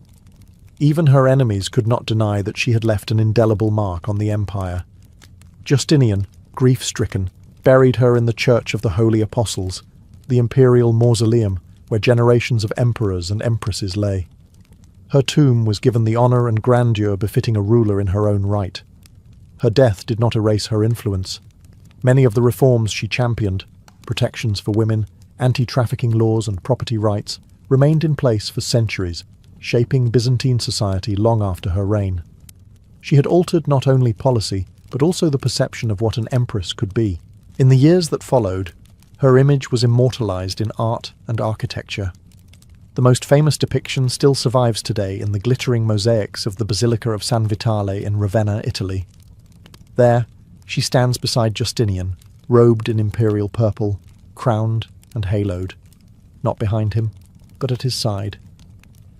Even her enemies could not deny that she had left an indelible mark on the empire. Justinian, grief-stricken, buried her in the Church of the Holy Apostles, the imperial mausoleum where generations of emperors and empresses lay. Her tomb was given the honour and grandeur befitting a ruler in her own right. Her death did not erase her influence. Many of the reforms she championed, protections for women, anti-trafficking laws and property rights, remained in place for centuries, shaping Byzantine society long after her reign. She had altered not only policy, but also the perception of what an empress could be. In the years that followed, her image was immortalized in art and architecture. The most famous depiction still survives today in the glittering mosaics of the Basilica of San Vitale in Ravenna, Italy. There, she stands beside Justinian, robed in imperial purple, crowned and haloed. Not behind him, but at his side.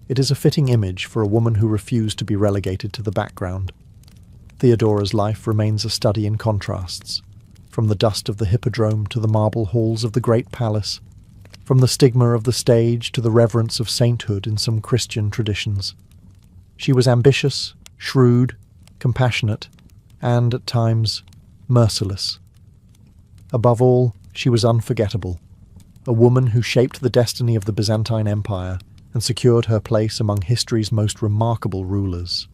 It is a fitting image for a woman who refused to be relegated to the background. Theodora's life remains a study in contrasts, from the dust of the hippodrome to the marble halls of the great palace, from the stigma of the stage to the reverence of sainthood in some Christian traditions. She was ambitious, shrewd, compassionate, and, at times, merciless. Above all, she was unforgettable, a woman who shaped the destiny of the Byzantine Empire and secured her place among history's most remarkable rulers.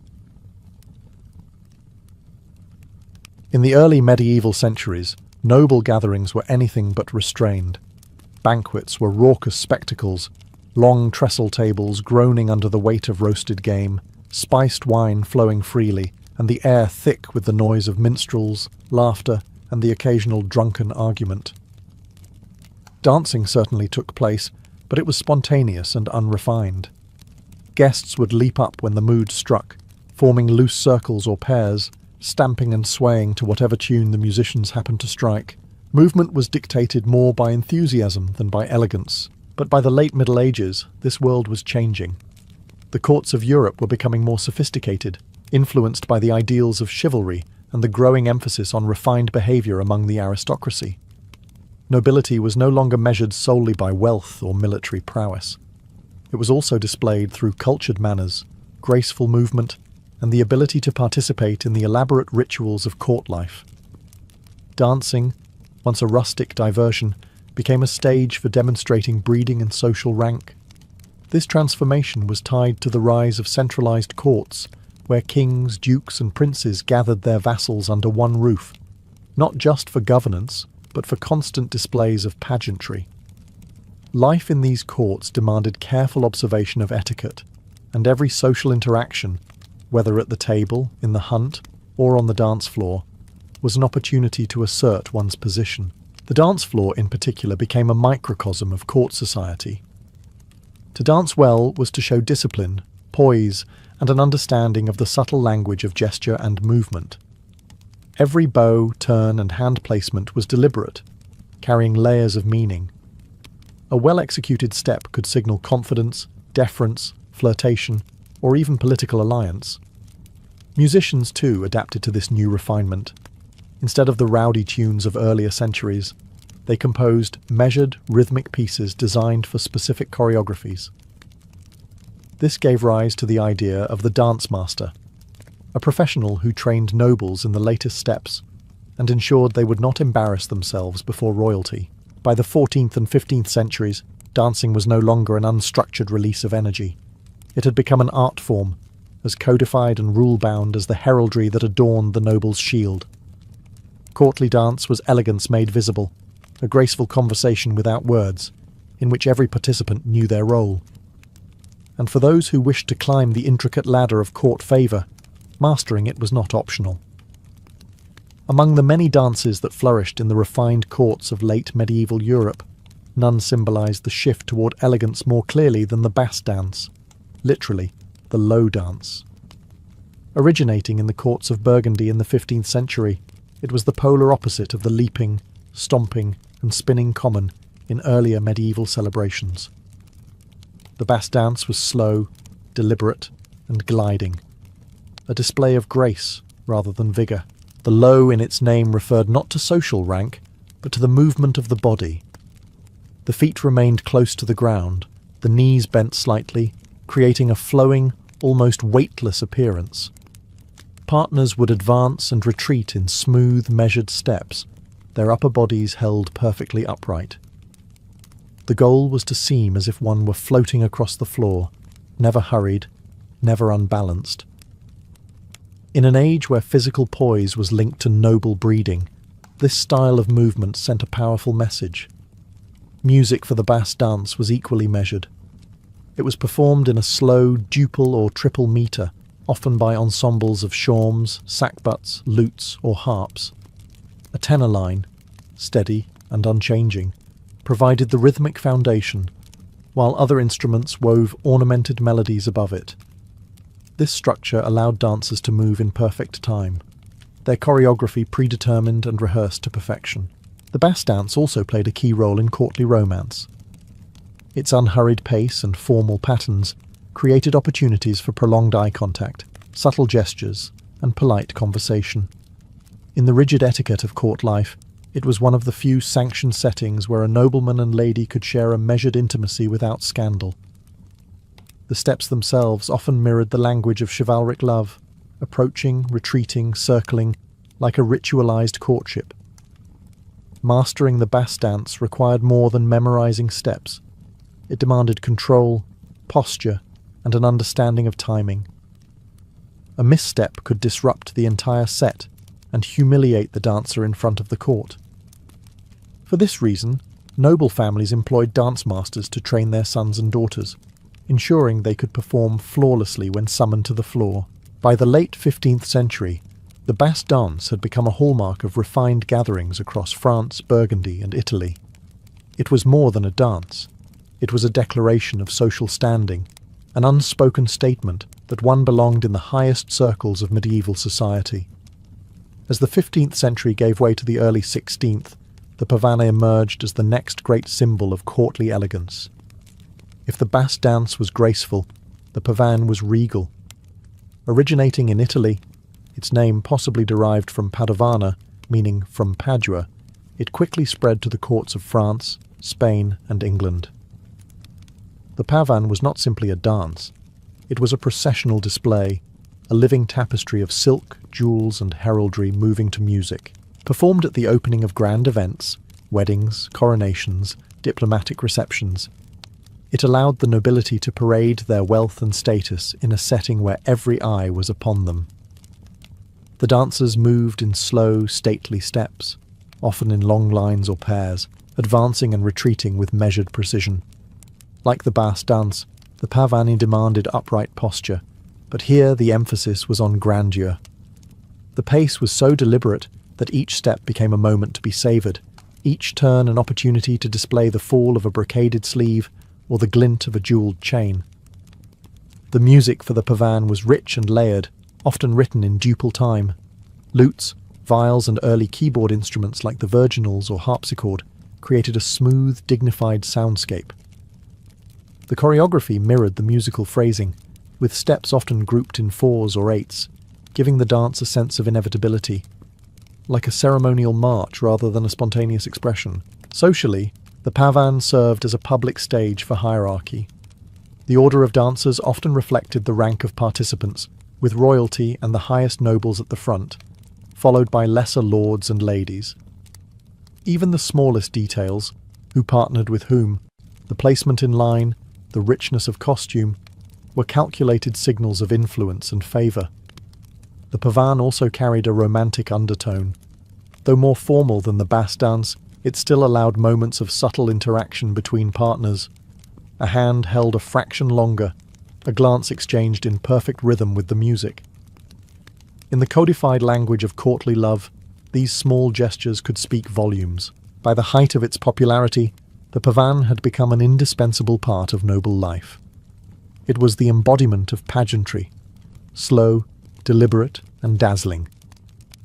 In the early medieval centuries, noble gatherings were anything but restrained. Banquets were raucous spectacles, long trestle tables groaning under the weight of roasted game, spiced wine flowing freely, and the air thick with the noise of minstrels, laughter, and the occasional drunken argument. Dancing certainly took place, but it was spontaneous and unrefined. Guests would leap up when the mood struck, forming loose circles or pairs, stamping and swaying to whatever tune the musicians happened to strike. Movement was dictated more by enthusiasm than by elegance, but by the late Middle Ages, this world was changing. The courts of Europe were becoming more sophisticated, influenced by the ideals of chivalry and the growing emphasis on refined behaviour among the aristocracy. Nobility was no longer measured solely by wealth or military prowess. It was also displayed through cultured manners, graceful movement, and the ability to participate in the elaborate rituals of court life. Dancing, once a rustic diversion, became a stage for demonstrating breeding and social rank. This transformation was tied to the rise of centralized courts, where kings, dukes, and princes gathered their vassals under one roof, not just for governance, but for constant displays of pageantry. Life in these courts demanded careful observation of etiquette, and every social interaction, whether at the table, in the hunt, or on the dance floor, was an opportunity to assert one's position. The dance floor, in particular, became a microcosm of court society. To dance well was to show discipline, poise, and an understanding of the subtle language of gesture and movement. Every bow, turn, and hand placement was deliberate, carrying layers of meaning. A well-executed step could signal confidence, deference, flirtation, or even political alliance. Musicians, too, adapted to this new refinement. Instead of the rowdy tunes of earlier centuries, they composed measured, rhythmic pieces designed for specific choreographies. This gave rise to the idea of the dance master, a professional who trained nobles in the latest steps and ensured they would not embarrass themselves before royalty. By the 14th and 15th centuries, dancing was no longer an unstructured release of energy. It had become an art form, as codified and rule-bound as the heraldry that adorned the noble's shield. Courtly dance was elegance made visible, a graceful conversation without words, in which every participant knew their role. And for those who wished to climb the intricate ladder of court favour, mastering it was not optional. Among the many dances that flourished in the refined courts of late medieval Europe, none symbolised the shift toward elegance more clearly than the bass dance, literally, the low dance. Originating in the courts of Burgundy in the 15th century, it was the polar opposite of the leaping, stomping, and spinning common in earlier medieval celebrations. The bass dance was slow, deliberate, and gliding, a display of grace rather than vigour. The low in its name referred not to social rank, but to the movement of the body. The feet remained close to the ground, the knees bent slightly, creating a flowing, almost weightless appearance. Partners would advance and retreat in smooth, measured steps, their upper bodies held perfectly upright. The goal was to seem as if one were floating across the floor, never hurried, never unbalanced. In an age where physical poise was linked to noble breeding, this style of movement sent a powerful message. Music for the bass dance was equally measured. It was performed in a slow duple or triple metre, often by ensembles of shawms, sackbuts, lutes, or harps. A tenor line, steady and unchanging, provided the rhythmic foundation, while other instruments wove ornamented melodies above it. This structure allowed dancers to move in perfect time, their choreography predetermined and rehearsed to perfection. The Basque dance also played a key role in courtly romance. Its unhurried pace and formal patterns created opportunities for prolonged eye contact, subtle gestures, and polite conversation. In the rigid etiquette of court life, it was one of the few sanctioned settings where a nobleman and lady could share a measured intimacy without scandal. The steps themselves often mirrored the language of chivalric love, approaching, retreating, circling, like a ritualized courtship. Mastering the Basque dance required more than memorizing steps. It demanded control, posture, and an understanding of timing. A misstep could disrupt the entire set and humiliate the dancer in front of the court. For this reason, noble families employed dance masters to train their sons and daughters, ensuring they could perform flawlessly when summoned to the floor. By the late 15th century, the Basque dance had become a hallmark of refined gatherings across France, Burgundy, and Italy. It was more than a dance. It was a declaration of social standing, an unspoken statement that one belonged in the highest circles of medieval society. As the 15th century gave way to the early 16th, the pavane emerged as the next great symbol of courtly elegance. If the Basque dance was graceful, the pavane was regal. Originating in Italy, its name possibly derived from Padovana, meaning from Padua, it quickly spread to the courts of France, Spain, and England. The pavane was not simply a dance. It was a processional display, a living tapestry of silk, jewels, and heraldry moving to music. Performed at the opening of grand events, weddings, coronations, diplomatic receptions, it allowed the nobility to parade their wealth and status in a setting where every eye was upon them. The dancers moved in slow, stately steps, often in long lines or pairs, advancing and retreating with measured precision. Like the Basque dance, the pavane demanded upright posture, but here the emphasis was on grandeur. The pace was so deliberate that each step became a moment to be savoured, each turn an opportunity to display the fall of a brocaded sleeve or the glint of a jewelled chain. The music for the pavane was rich and layered, often written in duple time. Lutes, viols, and early keyboard instruments like the virginals or harpsichord created a smooth, dignified soundscape. The choreography mirrored the musical phrasing, with steps often grouped in 4s or 8s, giving the dance a sense of inevitability, like a ceremonial march rather than a spontaneous expression. Socially, the pavane served as a public stage for hierarchy. The order of dancers often reflected the rank of participants, with royalty and the highest nobles at the front, followed by lesser lords and ladies. Even the smallest details, who partnered with whom, the placement in line, the richness of costume, were calculated signals of influence and favour. The pavane also carried a romantic undertone. Though more formal than the Basque dance, it still allowed moments of subtle interaction between partners. A hand held a fraction longer, a glance exchanged in perfect rhythm with the music. In the codified language of courtly love, these small gestures could speak volumes. By the height of its popularity, the pavane had become an indispensable part of noble life. It was the embodiment of pageantry, slow, deliberate, and dazzling.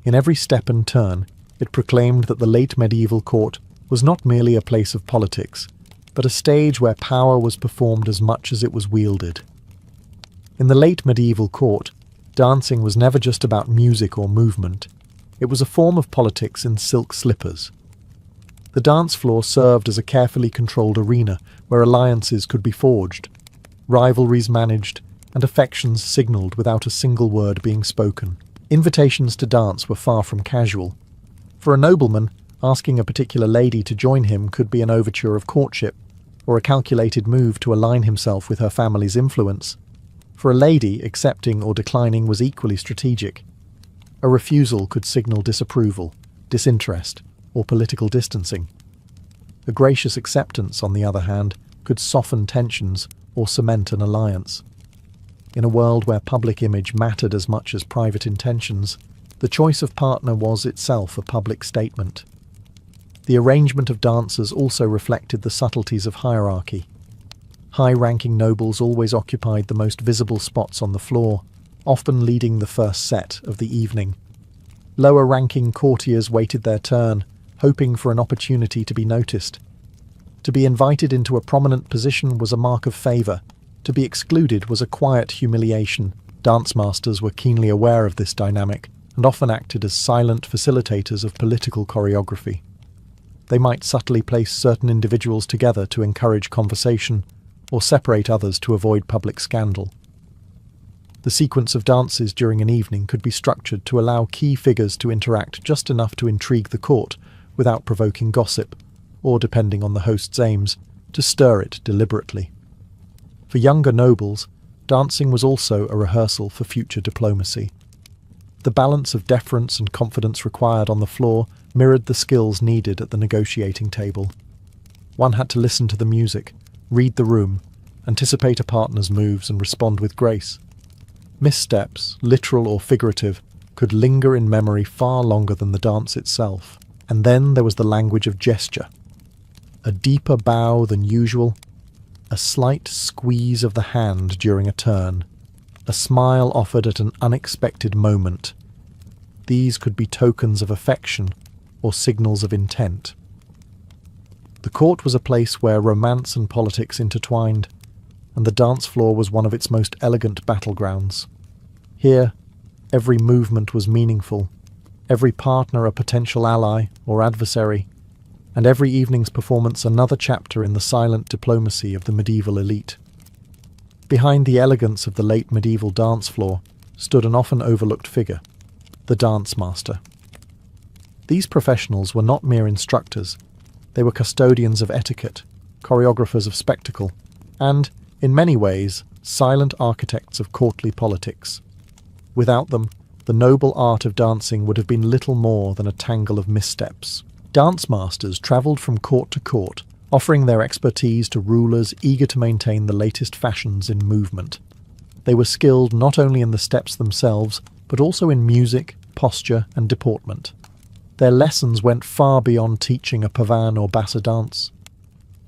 In every step and turn, it proclaimed that the late medieval court was not merely a place of politics, but a stage where power was performed as much as it was wielded. In the late medieval court, dancing was never just about music or movement. It was a form of politics in silk slippers. The dance floor served as a carefully controlled arena where alliances could be forged, rivalries managed, and affections signalled without a single word being spoken. Invitations to dance were far from casual. For a nobleman, asking a particular lady to join him could be an overture of courtship, or a calculated move to align himself with her family's influence. For a lady, accepting or declining was equally strategic. A refusal could signal disapproval, disinterest, or political distancing. A gracious acceptance, on the other hand, could soften tensions or cement an alliance. In a world where public image mattered as much as private intentions, the choice of partner was itself a public statement. The arrangement of dancers also reflected the subtleties of hierarchy. High-ranking nobles always occupied the most visible spots on the floor, often leading the first set of the evening. Lower-ranking courtiers waited their turn, hoping for an opportunity to be noticed. To be invited into a prominent position was a mark of favour. To be excluded was a quiet humiliation. Dance masters were keenly aware of this dynamic and often acted as silent facilitators of political choreography. They might subtly place certain individuals together to encourage conversation, or separate others to avoid public scandal. The sequence of dances during an evening could be structured to allow key figures to interact just enough to intrigue the court without provoking gossip, or, depending on the host's aims, to stir it deliberately. For younger nobles, dancing was also a rehearsal for future diplomacy. The balance of deference and confidence required on the floor mirrored the skills needed at the negotiating table. One had to listen to the music, read the room, anticipate a partner's moves and respond with grace. Missteps, literal or figurative, could linger in memory far longer than the dance itself. And then there was the language of gesture. A deeper bow than usual, a slight squeeze of the hand during a turn, a smile offered at an unexpected moment. These could be tokens of affection or signals of intent. The court was a place where romance and politics intertwined, and the dance floor was one of its most elegant battlegrounds. Here, every movement was meaningful, every partner a potential ally or adversary, and every evening's performance another chapter in the silent diplomacy of the medieval elite. Behind the elegance of the late medieval dance floor stood an often overlooked figure, the dance master. These professionals were not mere instructors. They were custodians of etiquette, choreographers of spectacle, and, in many ways, silent architects of courtly politics. Without them, the noble art of dancing would have been little more than a tangle of missteps. Dance masters travelled from court to court, offering their expertise to rulers eager to maintain the latest fashions in movement. They were skilled not only in the steps themselves, but also in music, posture, and deportment. Their lessons went far beyond teaching a pavan or bassa dance.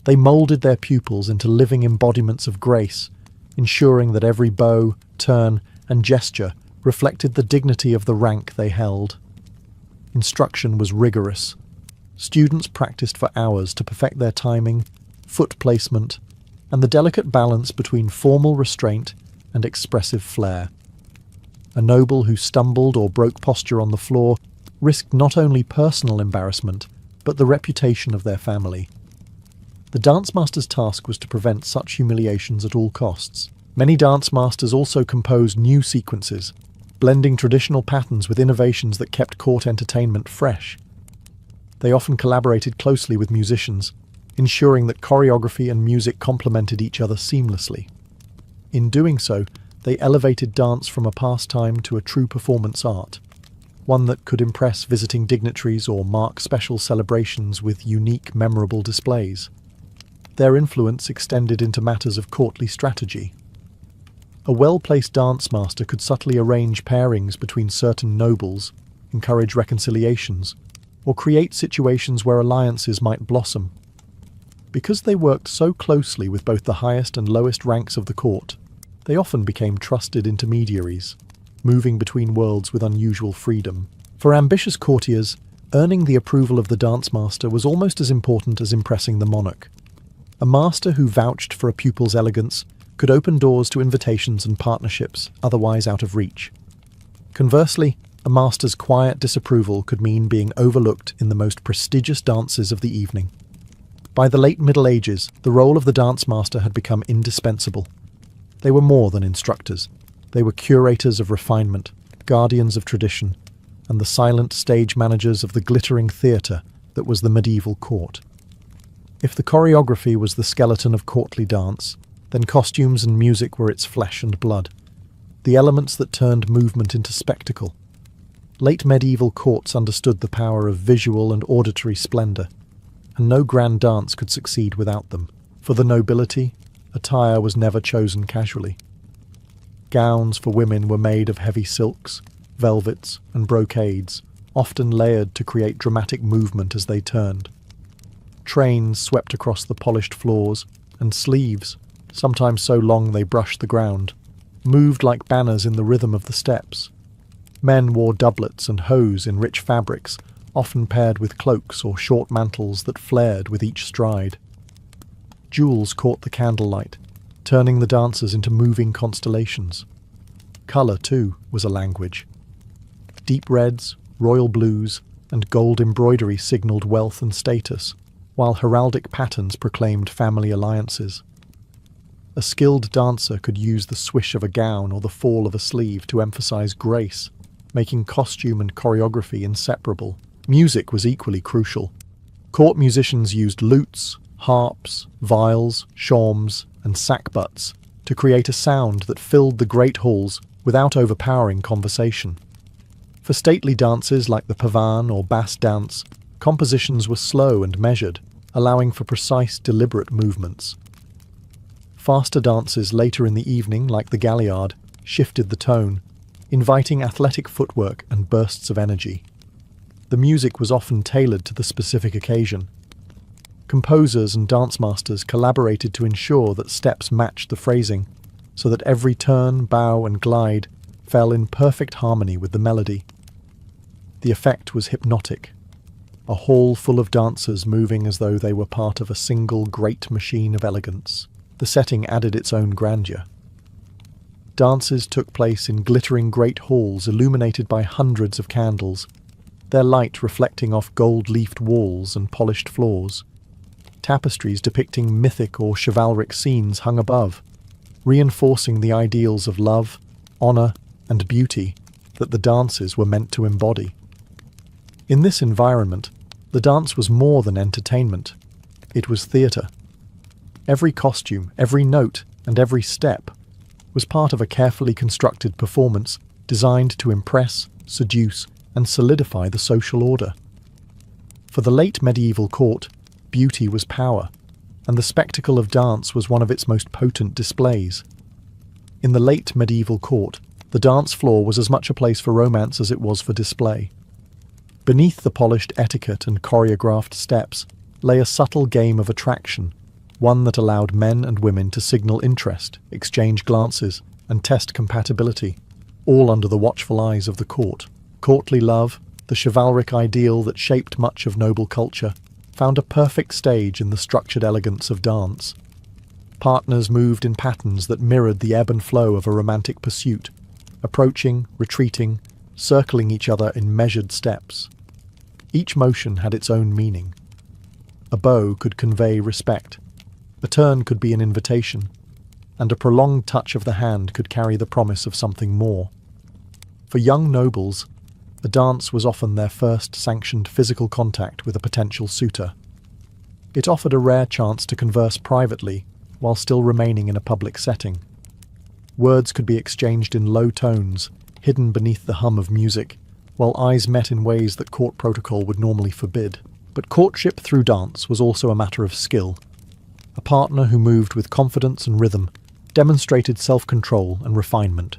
They moulded their pupils into living embodiments of grace, ensuring that every bow, turn, and gesture reflected the dignity of the rank they held. Instruction was rigorous. Students practiced for hours to perfect their timing, foot placement, and the delicate balance between formal restraint and expressive flair. A noble who stumbled or broke posture on the floor risked not only personal embarrassment, but the reputation of their family. The dance master's task was to prevent such humiliations at all costs. Many dance masters also composed new sequences, blending traditional patterns with innovations that kept court entertainment fresh. They often collaborated closely with musicians, ensuring that choreography and music complemented each other seamlessly. In doing so, they elevated dance from a pastime to a true performance art, one that could impress visiting dignitaries or mark special celebrations with unique, memorable displays. Their influence extended into matters of courtly strategy. A well-placed dance master could subtly arrange pairings between certain nobles, encourage reconciliations, or create situations where alliances might blossom. Because they worked so closely with both the highest and lowest ranks of the court, they often became trusted intermediaries, moving between worlds with unusual freedom. For ambitious courtiers, earning the approval of the dance master was almost as important as impressing the monarch. A master who vouched for a pupil's elegance could open doors to invitations and partnerships otherwise out of reach. Conversely, a master's quiet disapproval could mean being overlooked in the most prestigious dances of the evening. By the late Middle Ages, the role of the dance master had become indispensable. They were more than instructors. They were curators of refinement, guardians of tradition, and the silent stage managers of the glittering theatre that was the medieval court. If the choreography was the skeleton of courtly dance, then costumes and music were its flesh and blood, the elements that turned movement into spectacle. Late medieval courts understood the power of visual and auditory splendour, and no grand dance could succeed without them. For the nobility, attire was never chosen casually. Gowns for women were made of heavy silks, velvets, and brocades, often layered to create dramatic movement as they turned. Trains swept across the polished floors, and sleeves, sometimes so long they brushed the ground, moved like banners in the rhythm of the steps. Men wore doublets and hose in rich fabrics, often paired with cloaks or short mantles that flared with each stride. Jewels caught the candlelight, turning the dancers into moving constellations. Colour, too, was a language. Deep reds, royal blues, and gold embroidery signalled wealth and status, while heraldic patterns proclaimed family alliances. A skilled dancer could use the swish of a gown or the fall of a sleeve to emphasise grace, making costume and choreography inseparable. Music was equally crucial. Court musicians used lutes, harps, viols, shawms, and sackbuts to create a sound that filled the great halls without overpowering conversation. For stately dances like the pavan or bass dance, compositions were slow and measured, allowing for precise, deliberate movements. Faster dances later in the evening, like the galliard, shifted the tone, inviting athletic footwork and bursts of energy. The music was often tailored to the specific occasion. Composers and dance masters collaborated to ensure that steps matched the phrasing, so that every turn, bow, and glide fell in perfect harmony with the melody. The effect was hypnotic, a hall full of dancers moving as though they were part of a single great machine of elegance. The setting added its own grandeur. Dances took place in glittering great halls illuminated by hundreds of candles, their light reflecting off gold-leafed walls and polished floors. Tapestries depicting mythic or chivalric scenes hung above, reinforcing the ideals of love, honour, and beauty that the dances were meant to embody. In this environment, the dance was more than entertainment. It was theatre. Every costume, every note, and every step was part of a carefully constructed performance designed to impress, seduce, and solidify the social order. For the late medieval court, beauty was power, and the spectacle of dance was one of its most potent displays. In the late medieval court, the dance floor was as much a place for romance as it was for display. Beneath the polished etiquette and choreographed steps lay a subtle game of attraction, one that allowed men and women to signal interest, exchange glances, and test compatibility, all under the watchful eyes of the court. Courtly love, the chivalric ideal that shaped much of noble culture, found a perfect stage in the structured elegance of dance. Partners moved in patterns that mirrored the ebb and flow of a romantic pursuit, approaching, retreating, circling each other in measured steps. Each motion had its own meaning. A bow could convey respect, a turn could be an invitation, and a prolonged touch of the hand could carry the promise of something more. For young nobles, a dance was often their first sanctioned physical contact with a potential suitor. It offered a rare chance to converse privately while still remaining in a public setting. Words could be exchanged in low tones, hidden beneath the hum of music, while eyes met in ways that court protocol would normally forbid. But courtship through dance was also a matter of skill. A partner who moved with confidence and rhythm demonstrated self-control and refinement,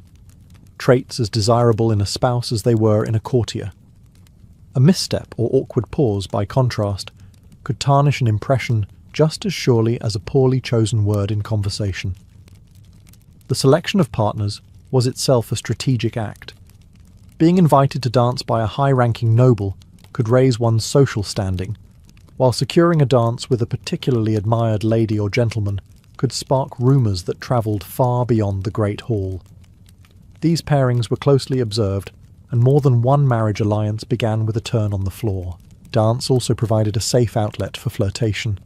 traits as desirable in a spouse as they were in a courtier. A misstep or awkward pause, by contrast, could tarnish an impression just as surely as a poorly chosen word in conversation. The selection of partners was itself a strategic act. Being invited to dance by a high-ranking noble could raise one's social standing, while securing a dance with a particularly admired lady or gentleman could spark rumours that travelled far beyond the Great Hall. These pairings were closely observed, and more than one marriage alliance began with a turn on the floor. Dance also provided a safe outlet for flirtation.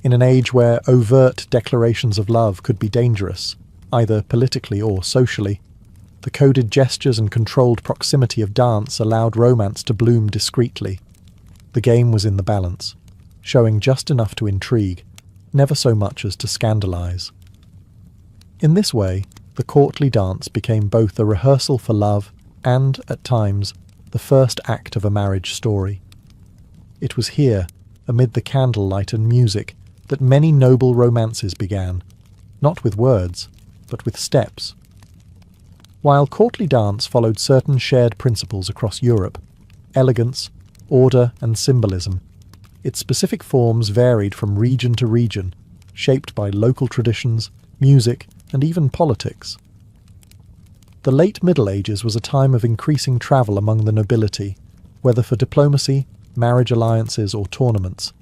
In an age where overt declarations of love could be dangerous, either politically or socially, the coded gestures and controlled proximity of dance allowed romance to bloom discreetly. The game was in the balance, showing just enough to intrigue, never so much as to scandalise. In this way, the courtly dance became both a rehearsal for love and, at times, the first act of a marriage story. It was here, amid the candlelight and music, that many noble romances began, not with words, but with steps. While courtly dance followed certain shared principles across Europe, elegance, order, and symbolism, its specific forms varied from region to region, shaped by local traditions, music, and even politics. The late Middle Ages was a time of increasing travel among the nobility, whether for diplomacy, marriage alliances, or tournaments.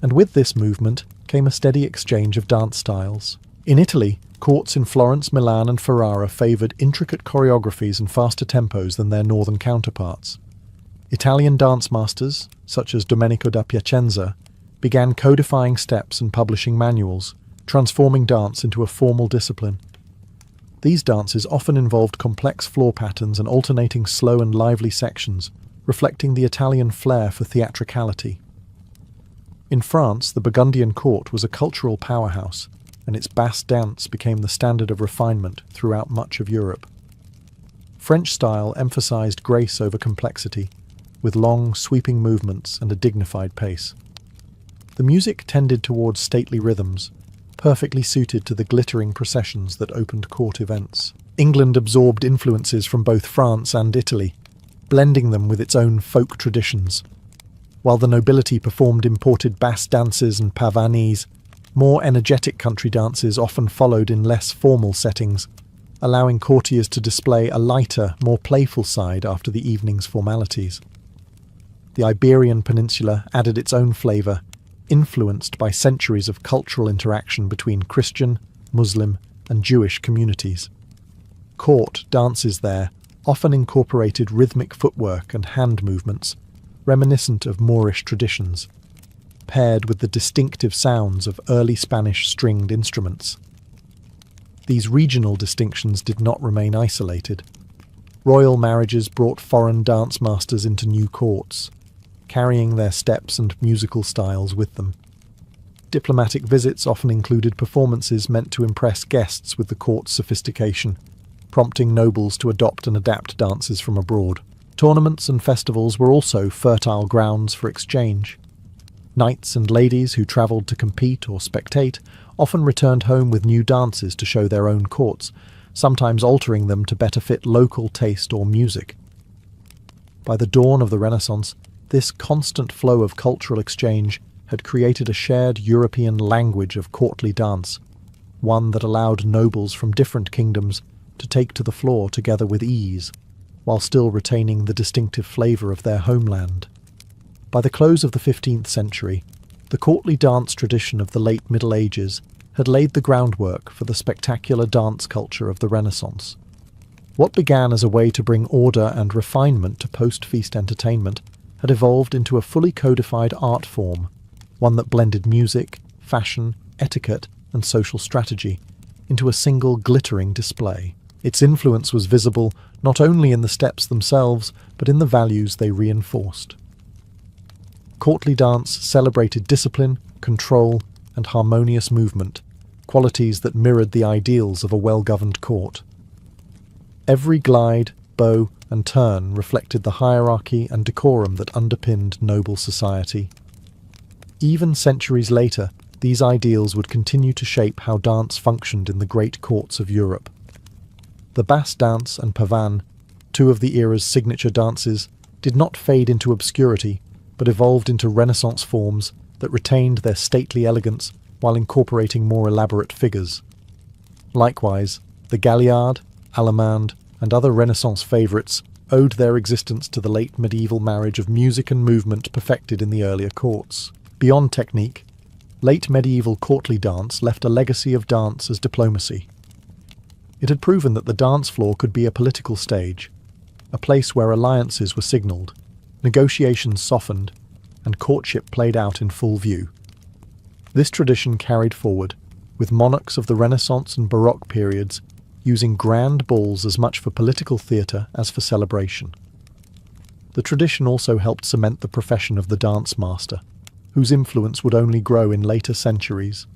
And with this movement came a steady exchange of dance styles. In Italy, courts in Florence, Milan, and Ferrara favoured intricate choreographies and faster tempos than their northern counterparts. Italian dance masters, such as Domenico da Piacenza, began codifying steps and publishing manuals, transforming dance into a formal discipline. These dances often involved complex floor patterns and alternating slow and lively sections, reflecting the Italian flair for theatricality. In France, the Burgundian court was a cultural powerhouse, and its Basque dance became the standard of refinement throughout much of Europe. French style emphasized grace over complexity, with long, sweeping movements and a dignified pace. The music tended towards stately rhythms, perfectly suited to the glittering processions that opened court events. England absorbed influences from both France and Italy, blending them with its own folk traditions. While the nobility performed imported Basque dances and pavanis, more energetic country dances often followed in less formal settings, allowing courtiers to display a lighter, more playful side after the evening's formalities. The Iberian Peninsula added its own flavour, influenced by centuries of cultural interaction between Christian, Muslim, and Jewish communities. Court dances there often incorporated rhythmic footwork and hand movements, reminiscent of Moorish traditions, paired with the distinctive sounds of early Spanish stringed instruments. These regional distinctions did not remain isolated. Royal marriages brought foreign dance masters into new courts, carrying their steps and musical styles with them. Diplomatic visits often included performances meant to impress guests with the court's sophistication, prompting nobles to adopt and adapt dances from abroad. Tournaments and festivals were also fertile grounds for exchange. Knights and ladies who travelled to compete or spectate often returned home with new dances to show their own courts, sometimes altering them to better fit local taste or music. By the dawn of the Renaissance, this constant flow of cultural exchange had created a shared European language of courtly dance, one that allowed nobles from different kingdoms to take to the floor together with ease, while still retaining the distinctive flavour of their homeland. By the close of the 15th century, the courtly dance tradition of the late Middle Ages had laid the groundwork for the spectacular dance culture of the Renaissance. What began as a way to bring order and refinement to post-feast entertainment had evolved into a fully codified art form, one that blended music, fashion, etiquette, and social strategy into a single glittering display. Its influence was visible not only in the steps themselves, but in the values they reinforced. Courtly dance celebrated discipline, control, and harmonious movement, qualities that mirrored the ideals of a well-governed court. Every glide, bow, and turn reflected the hierarchy and decorum that underpinned noble society. Even centuries later, these ideals would continue to shape how dance functioned in the great courts of Europe. The Basque dance and pavan, two of the era's signature dances, did not fade into obscurity, but evolved into Renaissance forms that retained their stately elegance while incorporating more elaborate figures. Likewise, the galliard, allemande, and other Renaissance favourites owed their existence to the late medieval marriage of music and movement perfected in the earlier courts. Beyond technique, late medieval courtly dance left a legacy of dance as diplomacy. It had proven that the dance floor could be a political stage, a place where alliances were signalled, negotiations softened, and courtship played out in full view. This tradition carried forward, with monarchs of the Renaissance and Baroque periods using grand balls as much for political theatre as for celebration. The tradition also helped cement the profession of the dance master, whose influence would only grow in later centuries.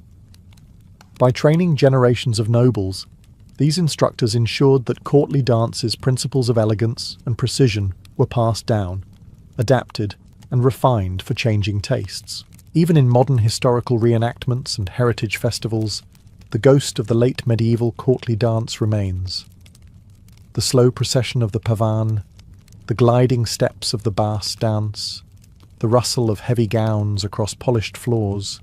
By training generations of nobles, these instructors ensured that courtly dance's principles of elegance and precision were passed down, adapted, and refined for changing tastes. Even in modern historical reenactments and heritage festivals, the ghost of the late medieval courtly dance remains. The slow procession of the pavan, the gliding steps of the Basque dance, the rustle of heavy gowns across polished floors.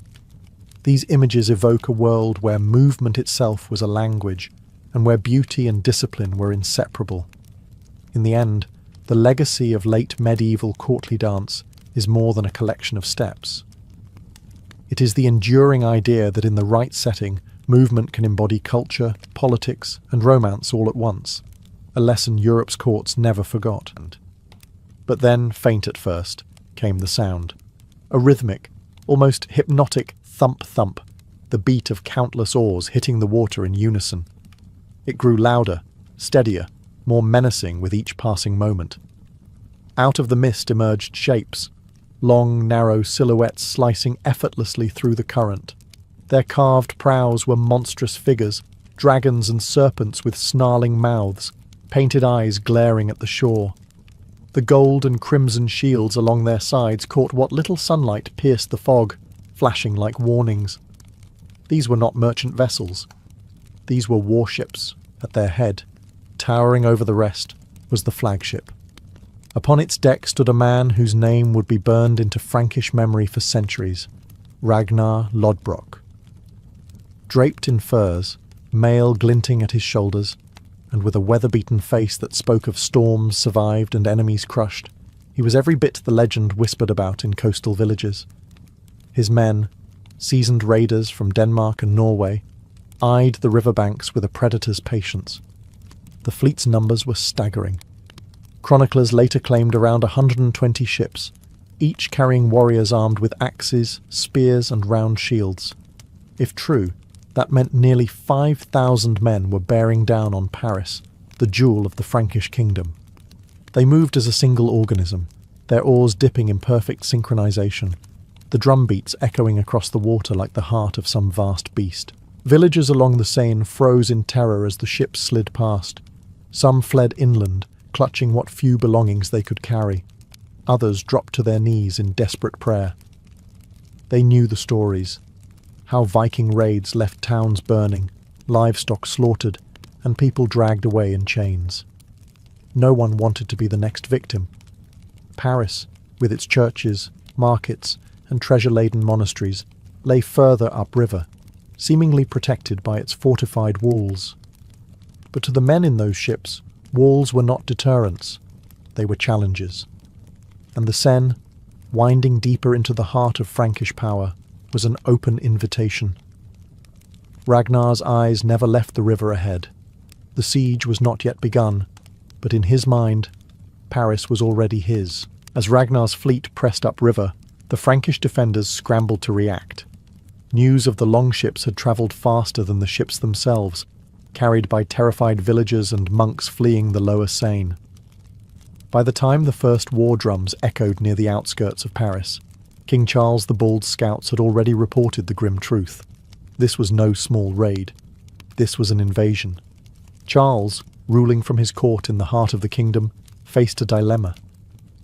These images evoke a world where movement itself was a language, and where beauty and discipline were inseparable. In the end, the legacy of late medieval courtly dance is more than a collection of steps. It is the enduring idea that in the right setting, movement can embody culture, politics, and romance all at once, a lesson Europe's courts never forgot. But then, faint at first, came the sound. A rhythmic, almost hypnotic thump-thump, the beat of countless oars hitting the water in unison. It grew louder, steadier, more menacing with each passing moment. Out of the mist emerged shapes, long, narrow silhouettes slicing effortlessly through the current. Their carved prows were monstrous figures, dragons and serpents with snarling mouths, painted eyes glaring at the shore. The gold and crimson shields along their sides caught what little sunlight pierced the fog, flashing like warnings. These were not merchant vessels. These were warships. At their head, towering over the rest, was the flagship. Upon its deck stood a man whose name would be burned into Frankish memory for centuries, Ragnar Lodbrok. Draped in furs, mail glinting at his shoulders, and with a weather-beaten face that spoke of storms survived and enemies crushed, he was every bit the legend whispered about in coastal villages. His men, seasoned raiders from Denmark and Norway, eyed the riverbanks with a predator's patience. The fleet's numbers were staggering. Chroniclers later claimed around 120 ships, each carrying warriors armed with axes, spears, and round shields. If true, that meant nearly 5,000 men were bearing down on Paris, the jewel of the Frankish kingdom. They moved as a single organism, their oars dipping in perfect synchronization, the drum beats echoing across the water like the heart of some vast beast. Villagers along the Seine froze in terror as the ships slid past. Some fled inland, clutching what few belongings they could carry. Others dropped to their knees in desperate prayer. They knew the stories. How Viking raids left towns burning, livestock slaughtered, and people dragged away in chains. No one wanted to be the next victim. Paris, with its churches, markets, and treasure-laden monasteries, lay further upriver, seemingly protected by its fortified walls. But to the men in those ships, walls were not deterrents, they were challenges. And the Seine, winding deeper into the heart of Frankish power, was an open invitation. Ragnar's eyes never left the river ahead. The siege was not yet begun, but in his mind, Paris was already his. As Ragnar's fleet pressed upriver, the Frankish defenders scrambled to react. News of the longships had travelled faster than the ships themselves, carried by terrified villagers and monks fleeing the lower Seine. By the time the first war drums echoed near the outskirts of Paris, King Charles the Bald's scouts had already reported the grim truth. This was no small raid. This was an invasion. Charles, ruling from his court in the heart of the kingdom, faced a dilemma.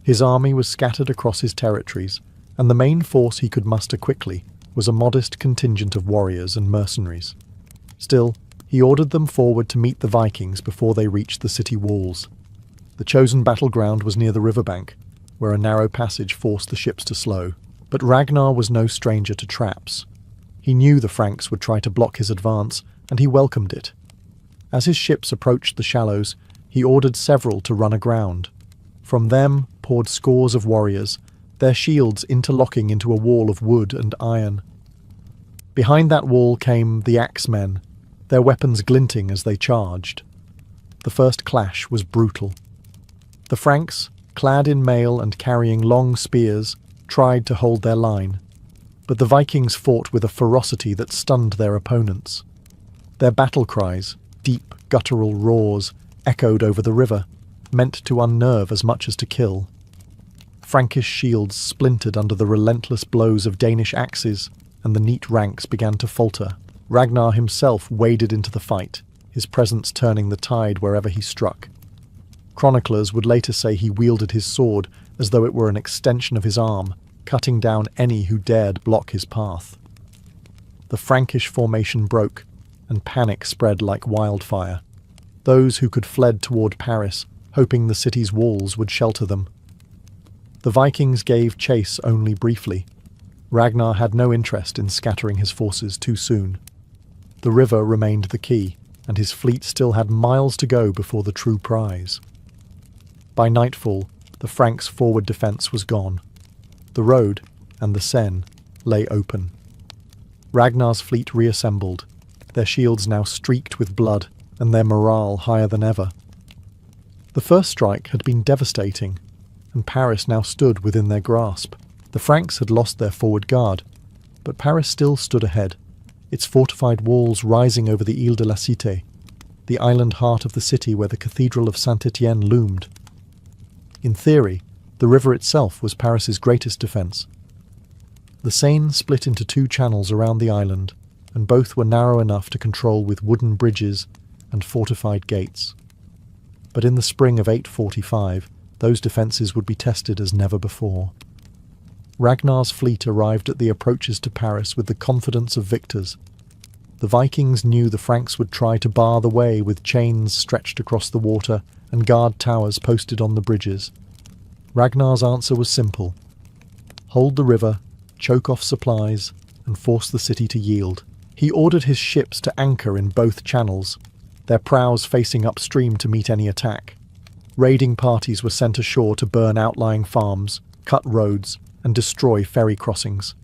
His army was scattered across his territories, and the main force he could muster quickly was a modest contingent of warriors and mercenaries. Still, he ordered them forward to meet the Vikings before they reached the city walls. The chosen battleground was near the riverbank, where a narrow passage forced the ships to slow. But Ragnar was no stranger to traps. He knew the Franks would try to block his advance, and he welcomed it. As his ships approached the shallows, he ordered several to run aground. From them poured scores of warriors, their shields interlocking into a wall of wood and iron. Behind that wall came the axemen, their weapons glinting as they charged. The first clash was brutal. The Franks, clad in mail and carrying long spears, tried to hold their line, but the Vikings fought with a ferocity that stunned their opponents. Their battle cries, deep guttural roars, echoed over the river, meant to unnerve as much as to kill. Frankish shields splintered under the relentless blows of Danish axes, and the neat ranks began to falter. Ragnar himself waded into the fight, his presence turning the tide wherever he struck. Chroniclers would later say he wielded his sword as though it were an extension of his arm, cutting down any who dared block his path. The Frankish formation broke, and panic spread like wildfire. Those who could fled toward Paris, hoping the city's walls would shelter them. The Vikings gave chase only briefly. Ragnar had no interest in scattering his forces too soon. The river remained the key, and his fleet still had miles to go before the true prize. By nightfall, the Franks' forward defence was gone. The road, and the Seine, lay open. Ragnar's fleet reassembled, their shields now streaked with blood, and their morale higher than ever. The first strike had been devastating, and Paris now stood within their grasp. The Franks had lost their forward guard, but Paris still stood ahead, its fortified walls rising over the Ile de la Cité, the island heart of the city where the Cathedral of Saint-Étienne loomed. In theory, the river itself was Paris's greatest defence. The Seine split into two channels around the island, and both were narrow enough to control with wooden bridges and fortified gates. But in the spring of 845, those defences would be tested as never before. Ragnar's fleet arrived at the approaches to Paris with the confidence of victors. The Vikings knew the Franks would try to bar the way with chains stretched across the water and guard towers posted on the bridges. Ragnar's answer was simple: hold the river, choke off supplies, and force the city to yield. He ordered his ships to anchor in both channels, their prows facing upstream to meet any attack. Raiding parties were sent ashore to burn outlying farms, cut roads, and destroy ferry crossings.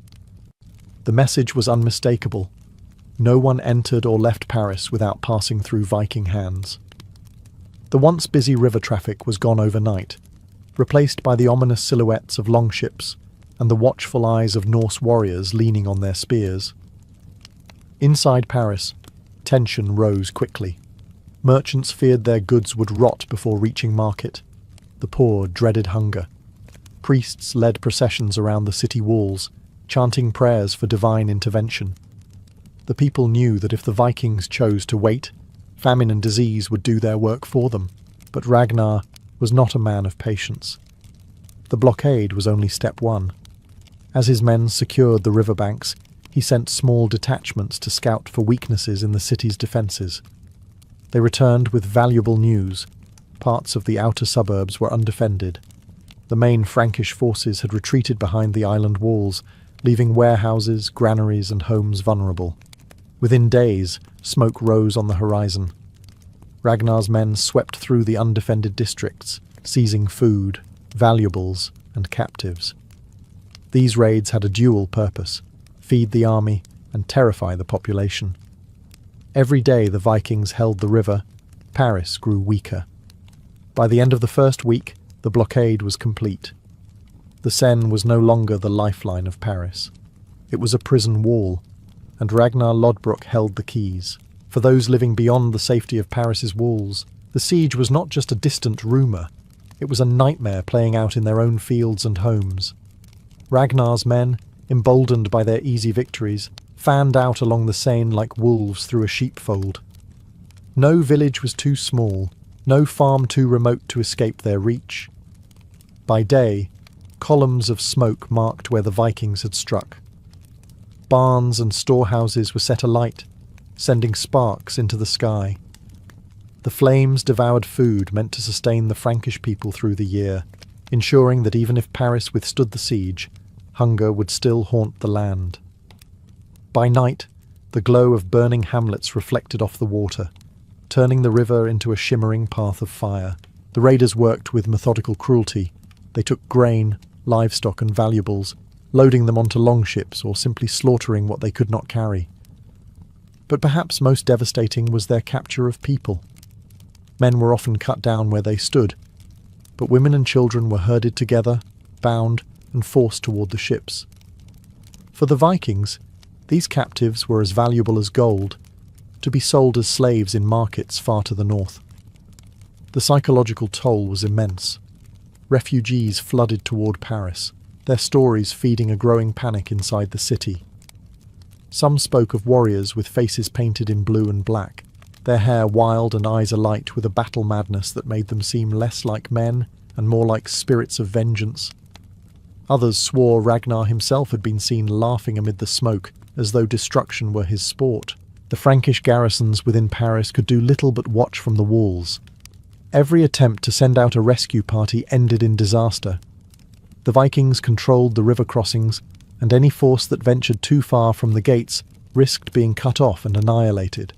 The message was unmistakable. No one entered or left Paris without passing through Viking hands. The once busy river traffic was gone overnight, replaced by the ominous silhouettes of longships and the watchful eyes of Norse warriors leaning on their spears. Inside Paris, tension rose quickly. Merchants feared their goods would rot before reaching market. The poor dreaded hunger. Priests led processions around the city walls, chanting prayers for divine intervention. The people knew that if the Vikings chose to wait, famine and disease would do their work for them. But Ragnar was not a man of patience. The blockade was only step one. As his men secured the riverbanks, he sent small detachments to scout for weaknesses in the city's defences. They returned with valuable news. Parts of the outer suburbs were undefended. The main Frankish forces had retreated behind the island walls, leaving warehouses, granaries, and homes vulnerable. Within days, smoke rose on the horizon. Ragnar's men swept through the undefended districts, seizing food, valuables, and captives. These raids had a dual purpose: feed the army and terrify the population. Every day the Vikings held the river, Paris grew weaker. By the end of the first week, the blockade was complete. The Seine was no longer the lifeline of Paris. It was a prison wall, and Ragnar Lodbrok held the keys. For those living beyond the safety of Paris's walls, the siege was not just a distant rumour. It was a nightmare playing out in their own fields and homes. Ragnar's men, emboldened by their easy victories, fanned out along the Seine like wolves through a sheepfold. No village was too small, no farm too remote to escape their reach. By day, columns of smoke marked where the Vikings had struck. Barns and storehouses were set alight, sending sparks into the sky. The flames devoured food meant to sustain the Frankish people through the year, ensuring that even if Paris withstood the siege, hunger would still haunt the land. By night, the glow of burning hamlets reflected off the water, turning the river into a shimmering path of fire. The raiders worked with methodical cruelty. They took grain, livestock and valuables, loading them onto longships or simply slaughtering what they could not carry. But perhaps most devastating was their capture of people. Men were often cut down where they stood, but women and children were herded together, bound, and forced toward the ships. For the Vikings, these captives were as valuable as gold, to be sold as slaves in markets far to the north. The psychological toll was immense. Refugees flooded toward Paris, their stories feeding a growing panic inside the city. Some spoke of warriors with faces painted in blue and black, their hair wild and eyes alight with a battle madness that made them seem less like men and more like spirits of vengeance. Others swore Ragnar himself had been seen laughing amid the smoke, as though destruction were his sport. The Frankish garrisons within Paris could do little but watch from the walls. Every attempt to send out a rescue party ended in disaster. The Vikings controlled the river crossings, and any force that ventured too far from the gates risked being cut off and annihilated.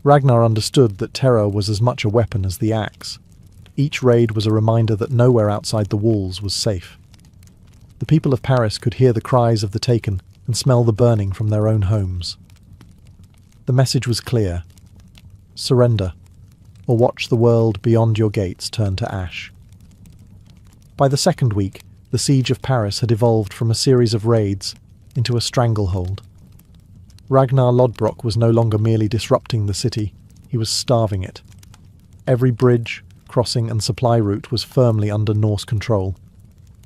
Ragnar understood that terror was as much a weapon as the axe. Each raid was a reminder that nowhere outside the walls was safe. The people of Paris could hear the cries of the taken and smell the burning from their own homes. The message was clear: surrender, or watch the world beyond your gates turn to ash. By the second week, the siege of Paris had evolved from a series of raids into a stranglehold. Ragnar Lodbrok was no longer merely disrupting the city, he was starving it. Every bridge, crossing and supply route was firmly under Norse control.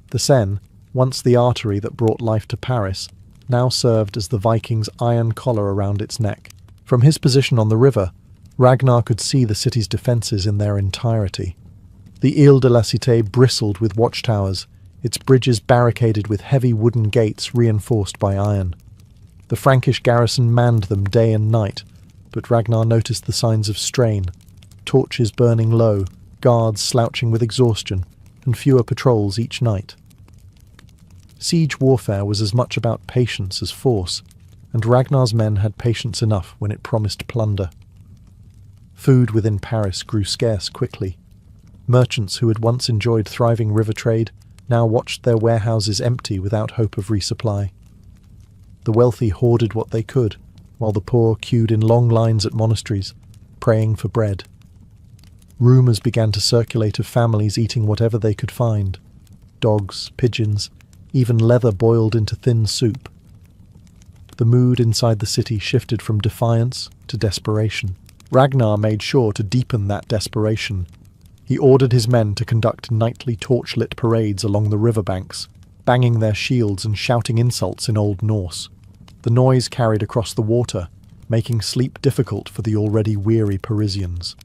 The Seine, once the artery that brought life to Paris, now served as the Vikings' iron collar around its neck. From his position on the river, Ragnar could see the city's defences in their entirety. The Ile de la Cité bristled with watchtowers, its bridges barricaded with heavy wooden gates reinforced by iron. The Frankish garrison manned them day and night, but Ragnar noticed the signs of strain: torches burning low, guards slouching with exhaustion, and fewer patrols each night. Siege warfare was as much about patience as force, and Ragnar's men had patience enough when it promised plunder. Food within Paris grew scarce quickly. Merchants who had once enjoyed thriving river trade now watched their warehouses empty without hope of resupply. The wealthy hoarded what they could, while the poor queued in long lines at monasteries, praying for bread. Rumours began to circulate of families eating whatever they could find: dogs, pigeons, even leather boiled into thin soup. The mood inside the city shifted from defiance to desperation. Ragnar made sure to deepen that desperation. He ordered his men to conduct nightly torchlit parades along the riverbanks, banging their shields and shouting insults in Old Norse. The noise carried across the water, making sleep difficult for the already weary Parisians.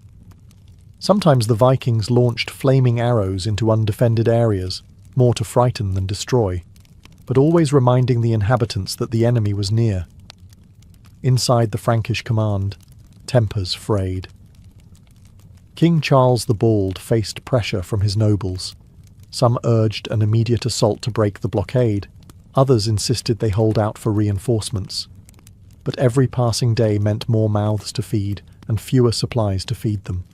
Sometimes the Vikings launched flaming arrows into undefended areas, more to frighten than destroy, but always reminding the inhabitants that the enemy was near. Inside the Frankish command, tempers frayed. King Charles the Bald faced pressure from his nobles. Some urged an immediate assault to break the blockade, others insisted they hold out for reinforcements. But every passing day meant more mouths to feed and fewer supplies to feed them.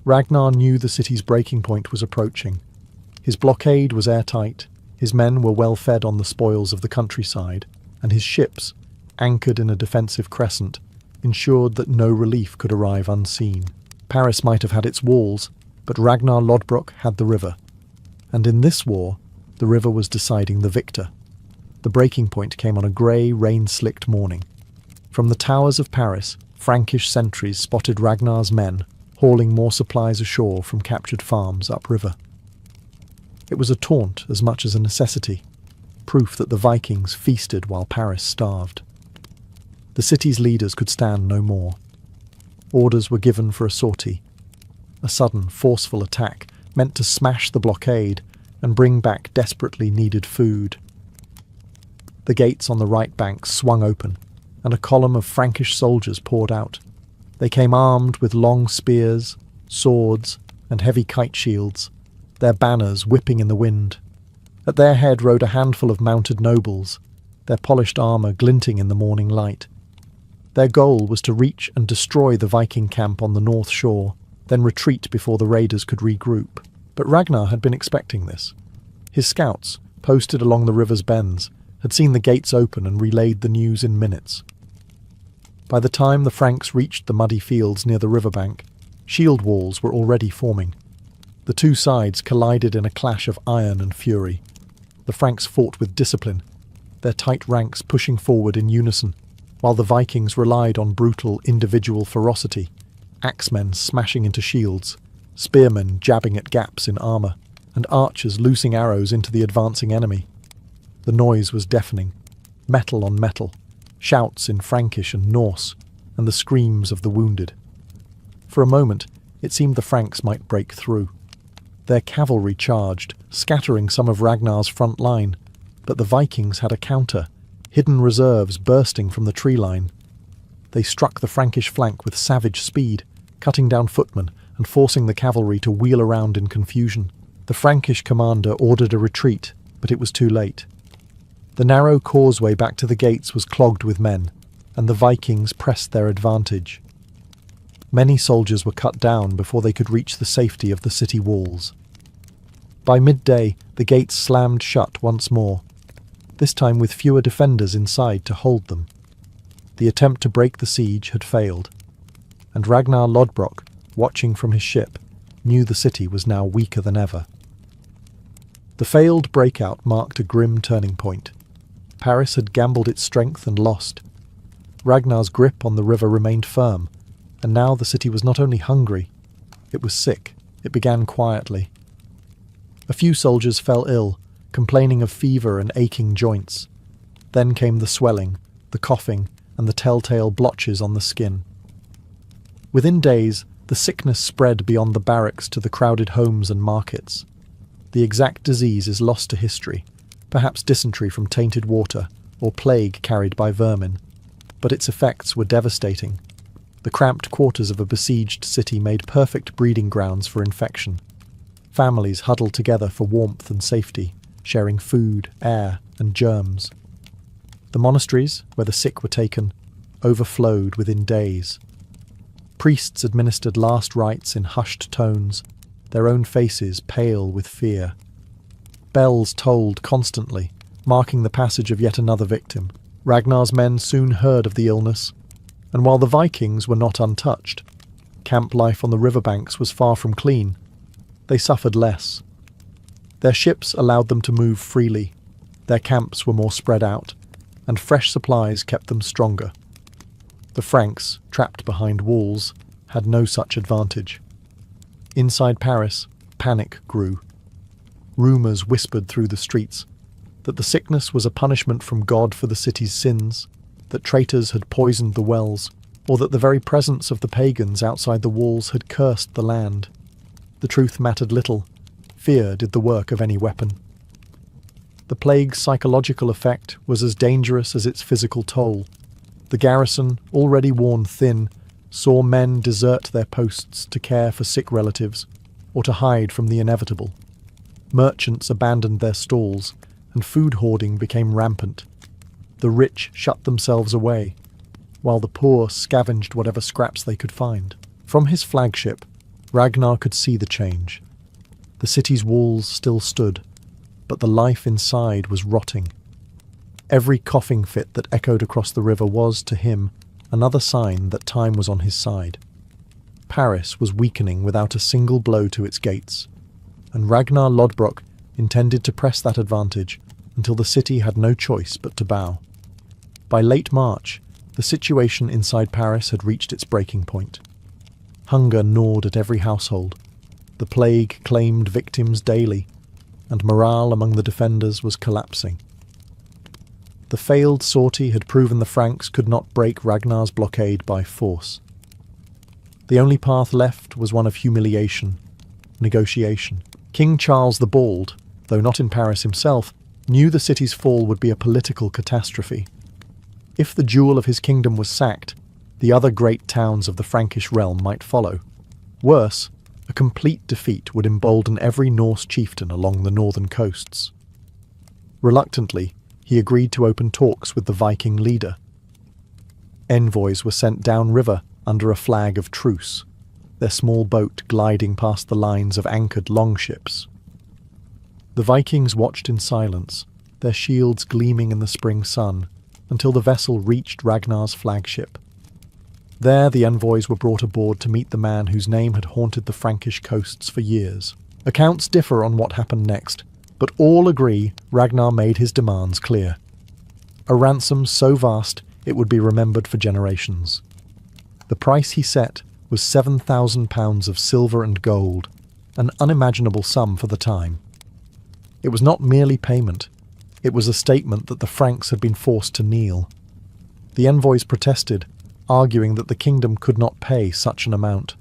Ragnar knew the city's breaking point was approaching. His blockade was airtight, his men were well fed on the spoils of the countryside, and his ships, anchored in a defensive crescent, ensured that no relief could arrive unseen. Paris might have had its walls, but Ragnar Lodbrok had the river. And in this war, the river was deciding the victor. The breaking point came on a grey, rain-slicked morning. From the towers of Paris, Frankish sentries spotted Ragnar's men, hauling more supplies ashore from captured farms upriver. It was a taunt as much as a necessity, proof that the Vikings feasted while Paris starved. The city's leaders could stand no more. Orders were given for a sortie, a sudden, forceful attack meant to smash the blockade and bring back desperately needed food. The gates on the right bank swung open, and a column of Frankish soldiers poured out. They came armed with long spears, swords, and heavy kite shields, their banners whipping in the wind. At their head rode a handful of mounted nobles, their polished armour glinting in the morning light. Their goal was to reach and destroy the Viking camp on the north shore, then retreat before the raiders could regroup. But Ragnar had been expecting this. His scouts, posted along the river's bends, had seen the gates open and relayed the news in minutes. By the time the Franks reached the muddy fields near the riverbank, shield walls were already forming. The two sides collided in a clash of iron and fury. The Franks fought with discipline, their tight ranks pushing forward in unison, while the Vikings relied on brutal individual ferocity, axemen smashing into shields, spearmen jabbing at gaps in armour, and archers loosing arrows into the advancing enemy. The noise was deafening, metal on metal, shouts in Frankish and Norse, and the screams of the wounded. For a moment, it seemed the Franks might break through. Their cavalry charged, scattering some of Ragnar's front line, but the Vikings had a counter, hidden reserves bursting from the tree line. They struck the Frankish flank with savage speed, cutting down footmen and forcing the cavalry to wheel around in confusion. The Frankish commander ordered a retreat, but it was too late. The narrow causeway back to the gates was clogged with men, and the Vikings pressed their advantage. Many soldiers were cut down before they could reach the safety of the city walls. By midday, the gates slammed shut once more, this time with fewer defenders inside to hold them. The attempt to break the siege had failed, and Ragnar Lodbrok, watching from his ship, knew the city was now weaker than ever. The failed breakout marked a grim turning point. Paris had gambled its strength and lost. Ragnar's grip on the river remained firm, and now the city was not only hungry, it was sick. It began quietly. A few soldiers fell ill, complaining of fever and aching joints. Then came the swelling, the coughing, and the telltale blotches on the skin. Within days, the sickness spread beyond the barracks to the crowded homes and markets. The exact disease is lost to history, perhaps dysentery from tainted water, or plague carried by vermin. But its effects were devastating. The cramped quarters of a besieged city made perfect breeding grounds for infection. Families huddled together for warmth and safety, sharing food, air, and germs. The monasteries, where the sick were taken, overflowed within days. Priests administered last rites in hushed tones, their own faces pale with fear. Bells tolled constantly, marking the passage of yet another victim. Ragnar's men soon heard of the illness, and while the Vikings were not untouched, camp life on the riverbanks was far from clean. They suffered less. Their ships allowed them to move freely, their camps were more spread out, and fresh supplies kept them stronger. The Franks, trapped behind walls, had no such advantage. Inside Paris, panic grew. Rumours whispered through the streets that the sickness was a punishment from God for the city's sins, that traitors had poisoned the wells, or that the very presence of the pagans outside the walls had cursed the land. The truth mattered little. Fear did the work of any weapon. The plague's psychological effect was as dangerous as its physical toll. The garrison, already worn thin, saw men desert their posts to care for sick relatives, or to hide from the inevitable. Merchants abandoned their stalls, and food hoarding became rampant. The rich shut themselves away, while the poor scavenged whatever scraps they could find. From his flagship, Ragnar could see the change. The city's walls still stood, but the life inside was rotting. Every coughing fit that echoed across the river was, to him, another sign that time was on his side. Paris was weakening without a single blow to its gates, and Ragnar Lodbrok intended to press that advantage until the city had no choice but to bow. By late March, the situation inside Paris had reached its breaking point. Hunger gnawed at every household. The plague claimed victims daily, and morale among the defenders was collapsing. The failed sortie had proven the Franks could not break Ragnar's blockade by force. The only path left was one of humiliation, negotiation. King Charles the Bald, though not in Paris himself, knew the city's fall would be a political catastrophe. If the jewel of his kingdom was sacked, the other great towns of the Frankish realm might follow. Worse, a complete defeat would embolden every Norse chieftain along the northern coasts. Reluctantly, he agreed to open talks with the Viking leader. Envoys were sent downriver under a flag of truce, their small boat gliding past the lines of anchored longships. The Vikings watched in silence, their shields gleaming in the spring sun, until the vessel reached Ragnar's flagship. There the envoys were brought aboard to meet the man whose name had haunted the Frankish coasts for years. Accounts differ on what happened next, but all agree Ragnar made his demands clear. A ransom so vast it would be remembered for generations. The price he set was 7,000 pounds of silver and gold, an unimaginable sum for the time. It was not merely payment, it was a statement that the Franks had been forced to kneel. The envoys protested, arguing that the kingdom could not pay such an amount.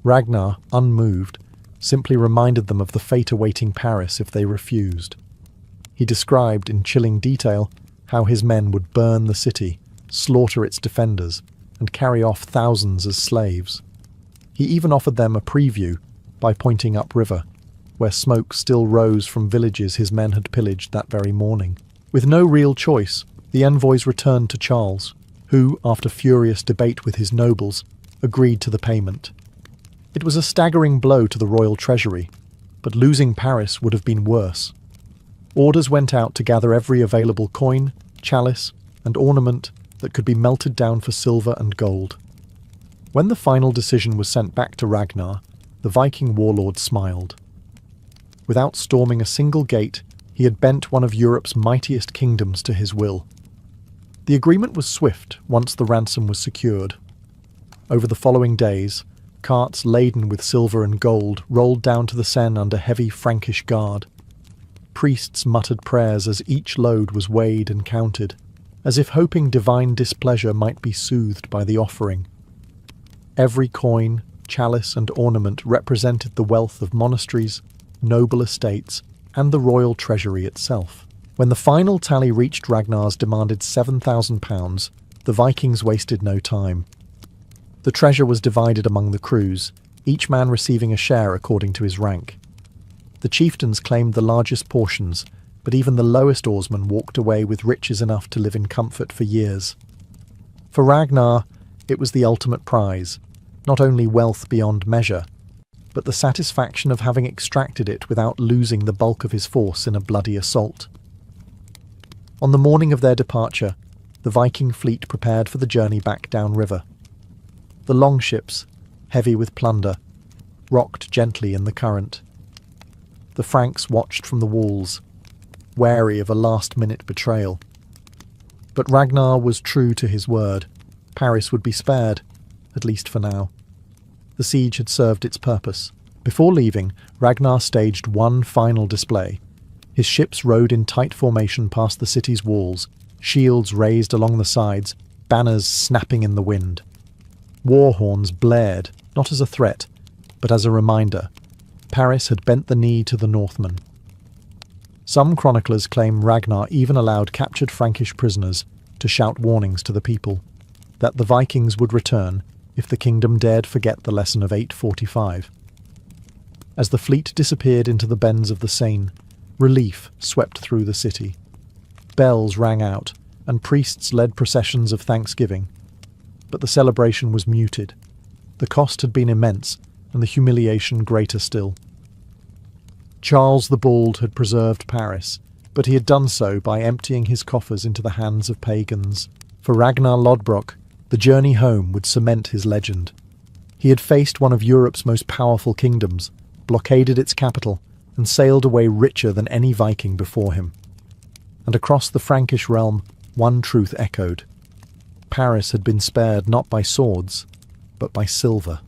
Ragnar, unmoved, simply reminded them of the fate awaiting Paris if they refused. He described in chilling detail how his men would burn the city, slaughter its defenders, and carry off thousands as slaves. He even offered them a preview by pointing upriver, where smoke still rose from villages his men had pillaged that very morning. With no real choice, the envoys returned to Charles, who, after furious debate with his nobles, agreed to the payment. It was a staggering blow to the royal treasury, but losing Paris would have been worse. Orders went out to gather every available coin, chalice, and ornament that could be melted down for silver and gold. When the final decision was sent back to Ragnar, the Viking warlord smiled. Without storming a single gate, he had bent one of Europe's mightiest kingdoms to his will. The agreement was swift once the ransom was secured. Over the following days, carts laden with silver and gold rolled down to the Seine under heavy Frankish guard. Priests muttered prayers as each load was weighed and counted, as if hoping divine displeasure might be soothed by the offering. Every coin, chalice, and ornament represented the wealth of monasteries, noble estates, and the royal treasury itself. When the final tally reached Ragnar's demanded £7,000, the Vikings wasted no time. The treasure was divided among the crews, each man receiving a share according to his rank. The chieftains claimed the largest portions, but even the lowest oarsmen walked away with riches enough to live in comfort for years. For Ragnar, it was the ultimate prize, not only wealth beyond measure, but the satisfaction of having extracted it without losing the bulk of his force in a bloody assault. On the morning of their departure, the Viking fleet prepared for the journey back downriver. The longships, heavy with plunder, rocked gently in the current. The Franks watched from the walls, wary of a last-minute betrayal. But Ragnar was true to his word. Paris would be spared, at least for now. The siege had served its purpose. Before leaving, Ragnar staged one final display. His ships rode in tight formation past the city's walls, shields raised along the sides, banners snapping in the wind. War horns blared, not as a threat, but as a reminder. Paris had bent the knee to the Northmen. Some chroniclers claim Ragnar even allowed captured Frankish prisoners to shout warnings to the people, that the Vikings would return if the kingdom dared forget the lesson of 845. As the fleet disappeared into the bends of the Seine, relief swept through the city. Bells rang out, and priests led processions of thanksgiving. But the celebration was muted. The cost had been immense, and the humiliation greater still. Charles the Bald had preserved Paris, but he had done so by emptying his coffers into the hands of pagans. For Ragnar Lodbrok, the journey home would cement his legend. He had faced one of Europe's most powerful kingdoms, blockaded its capital, and sailed away richer than any Viking before him. And across the Frankish realm, one truth echoed. Paris had been spared not by swords, but by silver.